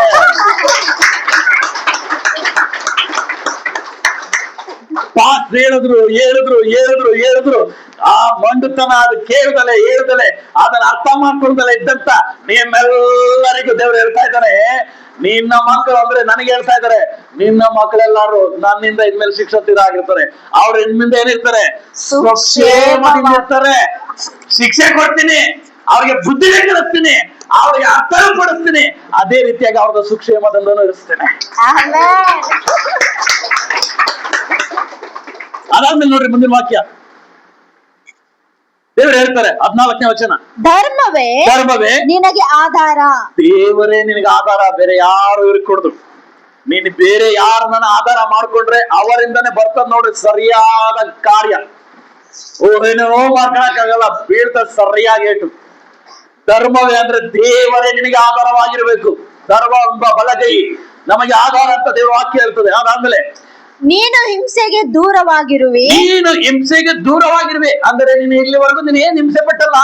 ಪಾಸ್ಟ್ ಹೇಳಿದ್ರು ಆ ಮಂಡುತನ ಅದು ಹೇಳುದಲೆ ಅದನ್ನ ಅರ್ಥ ಮಾಡ್ಕೊಳ್ದಲೆ ಇದ್ದಂತ ನಿಮ್ಮೆಲ್ಲರಿಗೂ ದೇವ್ರು ಹೇಳ್ತಾ ಇದ್ದಾರೆ, ನಿನ್ನ ಮಕ್ಕಳು ಅಂದ್ರೆ ನನಗೆ ಹೇಳ್ತಾ ಇದ್ದಾರೆ, ನಿನ್ನ ಮಕ್ಕಳೆಲ್ಲಾರು ನನ್ನಿಂದ ಇನ್ಮೇಲೆ ಶಿಕ್ಷಿತರಾಗಿರ್ತಾರೆ. ಅವ್ರ ಇನ್ಮಿಂದ ಏನಿರ್ತಾರೆ? ಸುಕ್ಷೇಮದಿಂದಿರ್ತಾರೆ. ಶಿಕ್ಷೆ ಕೊಡ್ತೀನಿ, ಅವ್ರಿಗೆ ಬುದ್ಧಿ ಕಲಿಸ್ತೀನಿ, ಅವ್ರಿಗೆ ಅರ್ಥ ಪಡಿಸ್ತೀನಿ, ಅದೇ ರೀತಿಯಾಗಿ ಅವ್ರದ್ದು ಸುಕ್ಷೇಮದಿಂದನೂ ಇರಿಸ್ತೇನೆ. ಅದಾದ್ಮೇಲೆ ನೋಡ್ರಿ ಮುಂದಿನ ವಾಕ್ಯ. ದೇವರು ಹೇಳ್ತಾರೆ 14ನೇ ವಚನ. ಧರ್ಮವೇ ನಿನಗೆ ಆಧಾರ. ದೇವರೇ ನಿನಗೆ ಆಧಾರ, ಬೇರೆ ಯಾರು ಇರ್ಕೊಡ್ದು. ನೀನು ಬೇರೆ ಯಾರನ್ನ ಆಧಾರ ಮಾಡ್ಕೊಂಡ್ರೆ ಅವರಿಂದನೇ ಬರ್ತದ ನೋಡ್ರಿ ಸರಿಯಾದ ಕಾರ್ಯ. ಏನೋ ಮಾಡ್ಕೊಳಕ್ಕಾಗಲ್ಲ, ಬೀಳ್ತ ಸರಿಯಾಗಿ ಏಟು. ಧರ್ಮವೇ ಅಂದ್ರೆ ದೇವರೇ ನಿನಗೆ ಆಧಾರವಾಗಿರ್ಬೇಕು. ಧರ್ಮ ಎಂಬ ಬಲಗೈ ನಮಗೆ ಆಧಾರ ಅಂತ ದೇವರ ವಾಕ್ಯ ಹೇಳ್ತದೆ. ಅದಾದ್ಮೇಲೆ ನೀನು ಹಿಂಸೆಗೆ ದೂರವಾಗಿರುವೆ. ಅಂದ್ರೆ ನೀನು ಇಲ್ಲಿವರೆಗೂ ನೀನು ಏನ್ ಹಿಂಸೆ ಪಟ್ಟಲ್ಲ,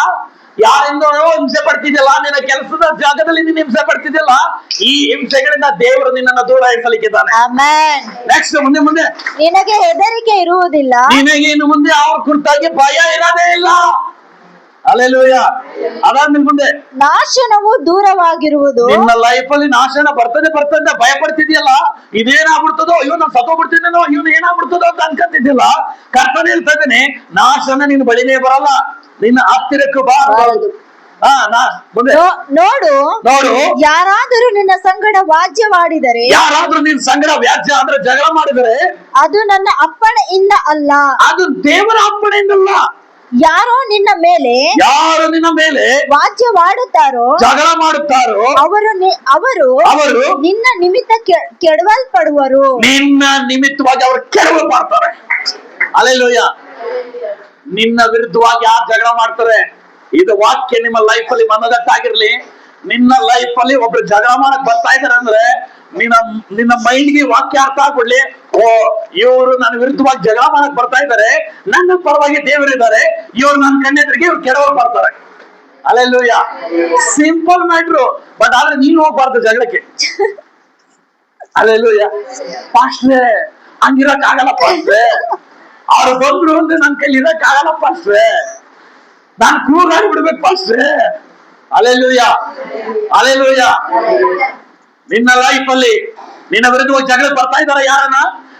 ಯಾರಿಂದೋ ಹಿಂಸೆ ಪಡ್ತಿದ್ಯಲ್ಲ, ನಿನ್ನ ಕೆಲಸದ ಜಾಗದಲ್ಲಿ ನೀನು ಹಿಂಸೆ ಪಡ್ತಿದ್ಯಲ್ಲ, ಈ ಹಿಂಸೆಗಳಿಂದ ದೇವರು ನಿನ್ನನ್ನು ದೂರ ಇರಿಸಲಿಕ್ಕಿದ್ದಾನೆ. ನೆಕ್ಸ್ಟ್ ಮುಂದೆ ನಿನಗೆ ಹೆದರಿಕೆ ಇರುವುದಿಲ್ಲ. ನಿನಗೆ ಇನ್ನು ಮುಂದೆ ಅವ್ರ ಕುರಿತಾಗಿ ಭಯ ಇರೋದೇ ಇಲ್ಲ. ಅಲ್ಲೇಲೂಯ. ಅದಾದ್ಮೇಲೆ ಮುಂದೆ ನಾಶನವು ದೂರವಾಗಿರುವುದು. ನಿನ್ನ ಲೈಫ್ ಅಲ್ಲಿ ನಾಶನ ಬರ್ತದೆ ಅಂತ ಭಯ ಪಡ್ತಿದ್ಯಲ್ಲ, ಇದೇನಾಗ್ಬಿಡ್ತದೋ, ಅಯ್ಯೋ ನಾನು ಸತ್ತೋಗ್ಬಿಡ್ತೀನೇನೋ, ಇವನು ಏನಾಗ್ಬಿಡ್ತದೋ ಅಂತ ಅನ್ಕೊಂತಿದ್ಯಲ್ಲ, ಕರ್ತನೆ ಹೇಳ್ತಾ ಇದ್ದೇನೆ, ನಾಶನ ನಿನ್ನ ಬಳಿನೇ ಬರಲ್ಲ, ನಿನ್ನ ಹತ್ತಿರಕ್ಕೂ ಬಾರದು. ಮುಂದೆ ನೋಡು, ನೋಡು, ಯಾರಾದರೂ ನಿನ್ನ ಸಂಗಡ ವಾದ್ಯವಾಡಿದರೆ, ಯಾರಾದ್ರೂ ನಿನ್ ಸಂಗಡ ವ್ಯಾಜ್ಯ ಅಂದ್ರೆ ಜಗಳ ಮಾಡಿದರೆ, ಅದು ನನ್ನ ಅಪ್ಪಣೆಯಿಂದ ಅಲ್ಲ, ಅದು ದೇವರ ಅಪ್ಪಣೆಯಿಂದಲ್ಲ. ಯಾರು ನಿನ್ನ ಮೇಲೆ ವಾದ್ಯವಾಡುತ್ತಾರೋ, ಜಗಳ ಮಾಡುತ್ತಾರೋ, ಅವರು ನಿನ್ನ ನಿಮಿತ್ತ ಕೆಡವಲ್ಪಡುವರು. ನಿನ್ನ ನಿಮಿತ್ತವಾಗಿ ಅವರು ಕೆಡವಲ್ಪಡ್ತಾರೆ. ಅಲ್ಲೇಲೂಯ. ನಿನ್ನ ವಿರುದ್ಧವಾಗಿ ಯಾರು ಜಗಳ ಮಾಡ್ತಾರೆ? ಇದು ವಾಕ್ಯ ನಿಮ್ಮ ಲೈಫ್ ಅಲ್ಲಿ ಮನದಟ್ಟಾಗಿರ್ಲಿ. ನಿನ್ನ ಲೈಫ್ ಅಲ್ಲಿ ಒಬ್ರು ಜಗಳ ಮಾಡಕ್ ಬರ್ತಾ ಇದಾರೆ ಅಂದ್ರೆ ನಿನ್ನ ಮೈಂಡ್ಗೆ ವಾಕ್ಯ ಅರ್ಥ ಆಗ್ಬಿಡ್ಲಿ. ಓ, ಇವರು ನನ್ನ ವಿರುದ್ಧವಾಗಿ ಜಗಳ ಮಾಡಕ್ ಬರ್ತಾ ಇದ್ದಾರೆ, ನನ್ನ ಪರವಾಗಿ ದೇವರಿದ್ದಾರೆ, ಇವ್ರು ನನ್ನ ಕಣ್ಣೆದ್ರಿಗೆ ಇವ್ರು ಕೆಡವರು ಬರ್ತಾರೆ. ಅಲ್ಲೆಲ್ಲೂಯ. Simple matter. ಬಟ್ ಆದ್ರೆ ನೀನು ಹೋಗ್ಬಾರ್ದು ಜಗಳಕ್ಕೆ. ಅಲ್ಲೆಲ್ಲೂಯ. ಪಾಸ್ಟ್ರೆ ಹಂಗಿರಕ್ ಆಗಲ್ಲ ಪಾಸ್ಟ್ರೆ, ಅವ್ರು ಬಂದ್ರು ಅಂದ್ರೆ ನನ್ನ ಕೈಲಿ ಇರಕ್ ಆಗಲ್ಲ ಪಾಸ್ಟ್ರೆ, ನಾನು ಕೂಗಾಡಿ ಬಿಡ್ಬೇಕು ಪಾಸ್ಟ್ರೆ. ಅಲ್ಲೆಲ್ಲೂಯ. ಅಲ್ಲೆಲ್ಲೂಯ. ನಿನ್ನ ಲೈಫ್ ಅಲ್ಲಿ ನಿನ್ನ ವಿರುದ್ಧವಾಗಿ ಜಗಳ ಬರ್ತಾ ಇದಾರ, ಯಾರನ್ನ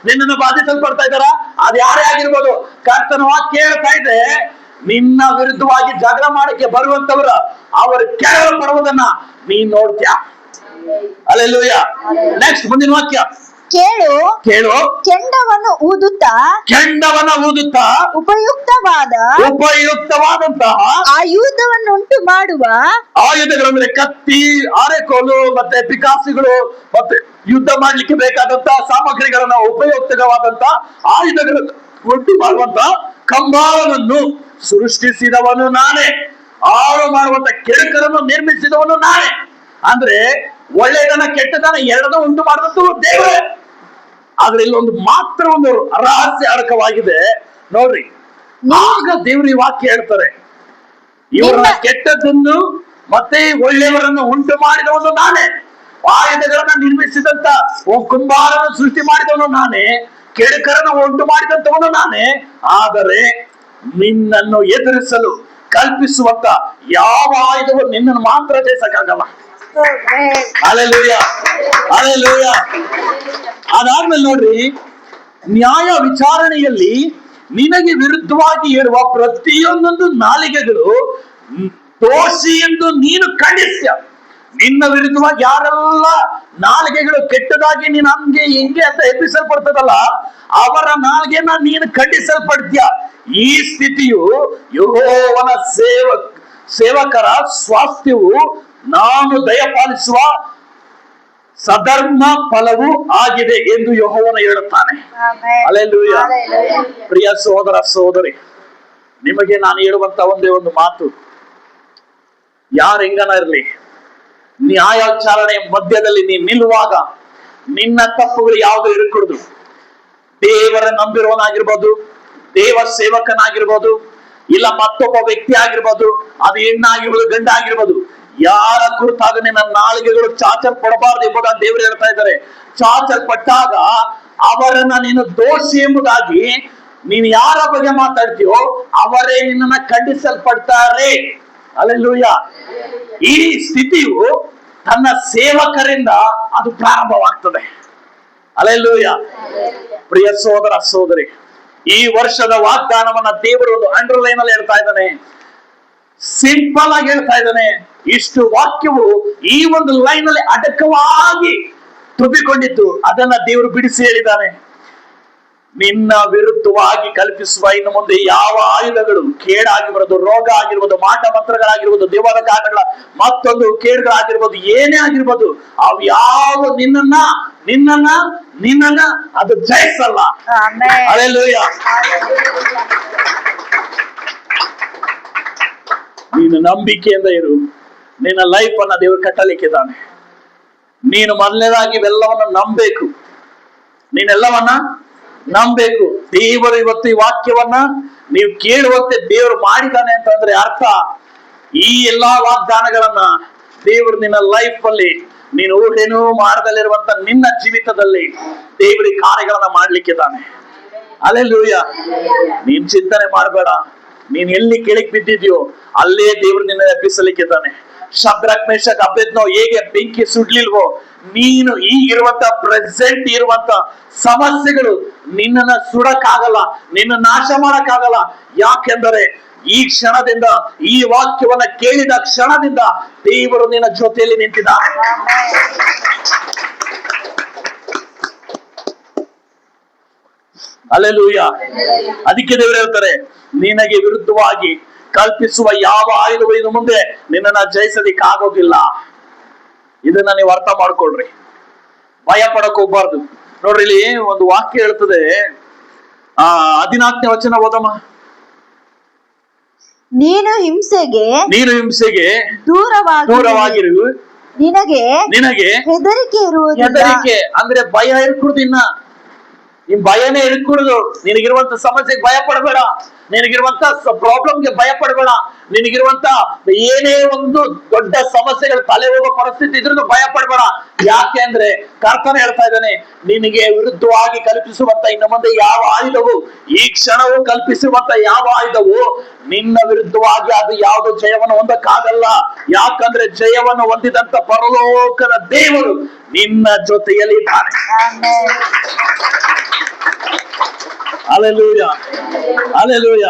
ನಿನ್ನನ್ನು ಬಾಧಿಸಲ್ಪಡ್ತಾ ಇದಾರ, ಅದು ಯಾರೇ ಆಗಿರ್ಬೋದು, ಕರ್ತನ ವಾಕ್ಯ ಹೇಳ್ತಾ ಇದೆ, ನಿನ್ನ ವಿರುದ್ಧವಾಗಿ ಜಗಳ ಮಾಡಕ್ಕೆ ಬರುವಂತವ್ರ ಅವರು ಕೆಳಗೆ ನೀನ್ ನೋಡ್ತೀಯ. ಅಲ್ಲೆಲ್ಲೂಯ. ನೆಕ್ಸ್ಟ್ ಮುಂದಿನ ವಾಕ್ಯ ಕೇಳು. ಕೆಂಡವನ್ನು ಊದುತ್ತಾ ಉಪಯುಕ್ತವಾದಂತಹ ಆಯುಧವನ್ನುಂಟು ಮಾಡುವ ಆಯುಧಗಳಂದ್ರೆ ಕತ್ತಿ, ಆರೆಕೋಲು, ಮತ್ತೆ ಪಿಕಾಸಿಗಳು, ಮತ್ತೆ ಯುದ್ಧ ಮಾಡ್ಲಿಕ್ಕೆ ಬೇಕಾದಂತಹ ಸಾಮಗ್ರಿಗಳನ್ನ, ಉಪಯುಕ್ತವಾದಂತ ಆಯುಧಗಳನ್ನು ಉಂಟು ಮಾಡುವಂತ ಕಂಬಾಲವನ್ನು ಸೃಷ್ಟಿಸಿದವನು ನಾನೇ, ಹಾಳು ಮಾಡುವಂತ ಕೆಳಕರನ್ನು ನಿರ್ಮಿಸಿದವನು ನಾನೇ. ಅಂದ್ರೆ ಒಳ್ಳೆದನ ಕೆಟ್ಟದನ ಎರಡನ್ನೂ ಉಂಟು ಮಾಡಿದಂತ ದೇವರೇ. ಆದ್ರೆ ಇಲ್ಲೊಂದು ಮಾತ್ರ ಒಂದು ರಹಸ್ಯ ಅಡಕವಾಗಿದೆ ನೋಡ್ರಿ. ಆಗ ದೇವ್ರ ವಾಕ್ಯ ಹೇಳ್ತಾರೆ, ಇವರ ಕೆಟ್ಟದ್ದನ್ನು ಮತ್ತೆ ಒಳ್ಳೆಯವರನ್ನು ಉಂಟು ಮಾಡಿದವನು ನಾನೇ, ಆಯುಧಗಳನ್ನ ನಿರ್ಮಿಸಿದಂತ ಕುಂಬಾರನ ಸೃಷ್ಟಿ ಮಾಡಿದವನು ನಾನೇ, ಕೆಡುಕರನ್ನು ಉಂಟು ಮಾಡಿದಂತವನು ನಾನೇ. ಆದರೆ ನಿನ್ನನ್ನು ಎದುರಿಸಲು ಕಲ್ಪಿಸುವಂತ ಯಾವ ಆಯುಧವು ನಿನ್ನನ್ನು ಮಾತ್ರ ಜಯಿಸಕ್ಕಾಗಲ್ಲ. ಅಲ್ಲೆಲ್ಲೂಯ. ಅಲ್ಲೆಲ್ಲೂಯ. ಅದಾದ್ಮೇಲೆ ನೋಡ್ರಿ, ನ್ಯಾಯ ವಿಚಾರಣೆಯಲ್ಲಿ ನಿನಗೆ ವಿರುದ್ಧವಾಗಿ ಹೇಳುವ ಪ್ರತಿಯೊಂದೊಂದು ನಾಲಿಗೆಗಳು ದೋಷಿ ಎಂದು ನೀನು ಖಂಡಿಸ್ಯ. ನಿನ್ನ ವಿರುದ್ಧವಾಗಿ ಯಾರೆಲ್ಲ ನಾಲಿಗೆಗಳು ಕೆಟ್ಟದಾಗಿ ನೀನು ಹಂಗೆ ಹಿಂಗೆ ಅಂತ ಎಬ್ಬಿಸಲ್ಪಡ್ತದಲ್ಲ, ಅವರ ನಾಲಿಗೆನ ನೀನು ಖಂಡಿಸಲ್ಪಡ್ತೀಯ. ಈ ಸ್ಥಿತಿಯು ಯೆಹೋವನ ಸೇವಕರ ಸ್ವಾಸ್ಥ್ಯವು ನಾನು ದಯಪಾಲಿಸುವ ಸಧರ್ಮ ಫಲವು ಆಗಿದೆ ಎಂದು ಯೆಹೋವನು ಹೇಳುತ್ತಾನೆ. ಹಲ್ಲೆಲೂಯ. ಪ್ರಿಯ ಸಹೋದರ ಸಹೋದರಿ, ನಿಮಗೆ ನಾನು ಹೇಳುವಂತ ಒಂದೇ ಒಂದು ಮಾತು, ಯಾರ ಹೆಂಗನ ಇರಲಿ, ನ್ಯಾಯಾಚಾರಣೆಯ ಮಧ್ಯದಲ್ಲಿ ನೀನು ನಿಲ್ಲುವಾಗ ನಿನ್ನ ತಪ್ಪುಗಳು ಯಾವುದು ಇರಕೂಡದು. ದೇವರ ನಂಬಿರುವನಾಗಿರ್ಬೋದು, ದೇವ ಸೇವಕನಾಗಿರ್ಬೋದು, ಇಲ್ಲ ಮತ್ತೊಬ್ಬ ವ್ಯಕ್ತಿ ಆಗಿರ್ಬೋದು, ಅದು ಹೆಣ್ಣಾಗಿರ್ಬೋದು ಗಂಡ ಆಗಿರ್ಬೋದು, ಯಾರ ಕುರಿತಾಗ ನಿನ್ನ ನಾಲಿಗೆಗಳು ಚಾಚಲ್ಪಡಬಾರದು ಎಂಬುದಾಗಿ ದೇವರು ಹೇಳ್ತಾ ಇದ್ದಾರೆ. ಚಾಚಲ್ಪಟ್ಟಾಗ ಅವರನ್ನ ನೀನು ದೋಷಿ ಎಂಬುದಾಗಿ ನೀನು ಯಾರ ಬಗ್ಗೆ ಮಾತಾಡ್ತೀಯೋ ಅವರೇ ನಿನ್ನನ್ನ ಖಂಡಿಸಲ್ಪಡ್ತಾರೆ. ಹಲ್ಲೆಲೂಯ. ಈ ಸ್ಥಿತಿಯು ತನ್ನ ಸೇವಕರಿಂದ ಅದು ಪ್ರಾರಂಭವಾಗ್ತದೆ. ಹಲ್ಲೆಲೂಯ. ಪ್ರಿಯ ಸಹೋದರ ಸಹೋದರಿ, ಈ ವರ್ಷದ ವಾಗ್ದಾನವನ್ನ ದೇವರು ಒಂದು ಅಂಡರ್ಲೈನ್ ಅಲ್ಲಿ ಹೇಳ್ತಾ ಇದ್ದಾನೆ, ಸಿಂಪಲ್ ಆಗಿ ಹೇಳ್ತಾ ಇದ್ದಾನೆ. ಇಷ್ಟು ವಾಕ್ಯವು ಈ ಒಂದು ಲೈನ್ ಅಲ್ಲಿ ಅಡಕವಾಗಿ ತುಂಬಿಕೊಂಡಿತ್ತು, ಅದನ್ನ ದೇವರು ಬಿಡಿಸಿ ಹೇಳಿದ್ದಾನೆ. ನಿನ್ನ ವಿರುದ್ಧವಾಗಿ ಕಲ್ಪಿಸುವ ಇನ್ನು ಮುಂದೆ ಯಾವ ಆಯುಧಗಳು, ಕೇಡಾಗಿರ್ಬೋದು, ರೋಗ ಆಗಿರ್ಬೋದು, ಮಾಟ ಮಂತ್ರಗಳಾಗಿರ್ಬೋದು, ದೇವರ ಕಾರಣಗಳ ಮತ್ತೊಂದು ಕೇಡುಗಳಾಗಿರ್ಬೋದು, ಏನೇ ಆಗಿರ್ಬೋದು, ಅವು ಯಾವ ನಿನ್ನನ್ನ ಅದು ಜಯಿಸಲ್ಲ. ಹಲ್ಲೆಲೂಯ. ನೀನು ನಂಬಿಕೆಯಿಂದ ಇರು. ನಿನ್ನ ಲೈಫ್ ಅನ್ನ ದೇವರು ಕಟ್ಟಲಿಕ್ಕಿದ್ದಾನೆ. ನೀನು ಮೊದಲನೇದಾಗಿ ಇವೆಲ್ಲವನ್ನ ನಂಬಬೇಕು. ನೀನೆಲ್ಲವನ್ನ ನಂಬಬೇಕು. ದೇವರು ಇವತ್ತು ಈ ವಾಕ್ಯವನ್ನ ನೀವು ಕೇಳುವಂತೆ ದೇವರು ಮಾಡಿದ್ದಾನೆ ಅಂತಂದ್ರೆ ಅರ್ಥ, ಈ ಎಲ್ಲಾ ವಾಗ್ದಾನಗಳನ್ನ ದೇವರು ನಿನ್ನ ಲೈಫ್ ಅಲ್ಲಿ ನೀನು ಊಹೆನೂ ಮಾಡದಲ್ಲಿರುವಂತ ನಿನ್ನ ಜೀವಿತದಲ್ಲಿ ದೇವರಿಗೆ ಕಾರ್ಯಗಳನ್ನ ಮಾಡ್ಲಿಕ್ಕಿದ್ದಾನೆ. ಹಲ್ಲೆಲೂಯ. ನೀನ್ ಚಿಂತನೆ ಮಾಡಬೇಡ, ನೀನ್ ಎಲ್ಲಿ ಕೆಳಗ್ ಬಿದ್ದಿದ್ಯೋ ಅಲ್ಲೇ ದೇವ್ರು ನಿನ್ನ ಎಬ್ಬಿಸಲಿಕ್ಕಿದ್ದಾನೆ. ಶದ್ರಕ್ ಮೇಷಕ್ ಅಬೇದ್ನೋ ಹೇಗೆ ಬೆಂಕಿ ಸುಡ್ಲಿಲ್ವೋ, ನೀನು ಈಗಿರುವಂತ ಪ್ರೆಸೆಂಟ್ ಇರುವಂತ ಸಮಸ್ಯೆಗಳು ನಿನ್ನನ್ನ ಸುಡಕ್ಕಾಗಲ್ಲ, ನಿನ್ನ ನಾಶ ಮಾಡಕ್ಕಾಗಲ್ಲ. ಯಾಕೆಂದರೆ ಈ ಕ್ಷಣದಿಂದ, ಈ ವಾಕ್ಯವನ್ನ ಕೇಳಿದ ಕ್ಷಣದಿಂದ ದೇವರು ನಿನ್ನ ಜೊತೆಯಲ್ಲಿ ನಿಂತಿದ್ದಾನೆ. ಹಲ್ಲೆಲೂಯ. ಅದಕ್ಕೆ ದೇವರು ಹೇಳ್ತಾರೆ, ನಿನಗೆ ವಿರುದ್ಧವಾಗಿ ಕಲ್ಪಿಸುವ ಯಾವ ಆಯುಧವು ಇನ್ನು ಮುಂದೆ ನಿನ್ನನ್ನ ಜಯಿಸಲಿಕ್ಕಾಗೋದಿಲ್ಲ. ಇದನ್ನ ನೀವು ಅರ್ಥ ಮಾಡ್ಕೊಳ್ರಿ, ಭಯ ಪಡಕ್ ಹೋಗ್ಬಾರ್ದು. ನೋಡ್ರಿ, ಇಲ್ಲಿ ಒಂದು ವಾಕ್ಯ ಹೇಳ್ತದೆ, 14ನೇ ವಚನ ಓದಮ್ಮ. ನೀನು ಹಿಂಸೆಗೆ ದೂರವಾಗಿರು, ನಿನಗೆ ಹೆದರಿಕೆ ಇರುವುದಿಲ್ಲ. ಹೆದರಿಕೆ ಅಂದ್ರೆ ಭಯ ಇರ್ಕೂಡ್ದು. ಈ ಭಯನೇ ಇರ್ಕೂಡ್ದು. ನಿನಗಿರುವಂತ ಸಮಸ್ಯೆಗೆ ಭಯ ಪಡಬೇಡ, ನಿನಗಿರುವಂತ ಪ್ರಾಬ್ಲಮ್ಗೆ ಭಯ ಪಡಬೇಡ, ನಿನಗಿರುವಂತ ಏನೇ ಒಂದು ದೊಡ್ಡ ಸಮಸ್ಯೆಗಳು ತಲೆ ಹೋಗೋ ಪರಿಸ್ಥಿತಿ ಇದ್ರೂ ಭಯ ಪಡಬೇಡ. ಯಾಕೆ ಅಂದ್ರೆ ಕರ್ತನ ಹೇಳ್ತಾ ಇದ್ದಾನೆ, ನಿನಗೆ ವಿರುದ್ಧವಾಗಿ ಕಲ್ಪಿಸುವಂತ ಇನ್ನು ಮುಂದೆ ಯಾವ ಆಯುಧವು, ಈ ಕ್ಷಣವು ಕಲ್ಪಿಸುವಂತ ಯಾವ ಆಯುಧವು ನಿನ್ನ ವಿರುದ್ಧವಾಗಿ ಅದು ಯಾವುದು ಜಯವನ್ನು ಹೊಂದಕ್ಕಾಗಲ್ಲ. ಯಾಕಂದ್ರೆ ಜಯವನ್ನು ಹೊಂದಿದಂತ ಪರಲೋಕದ ದೇವರು ನಿನ್ನ ಜೊತೆಯಲ್ಲಿ ಇದ್ದಾನೆ. Hallelujah, hallelujah.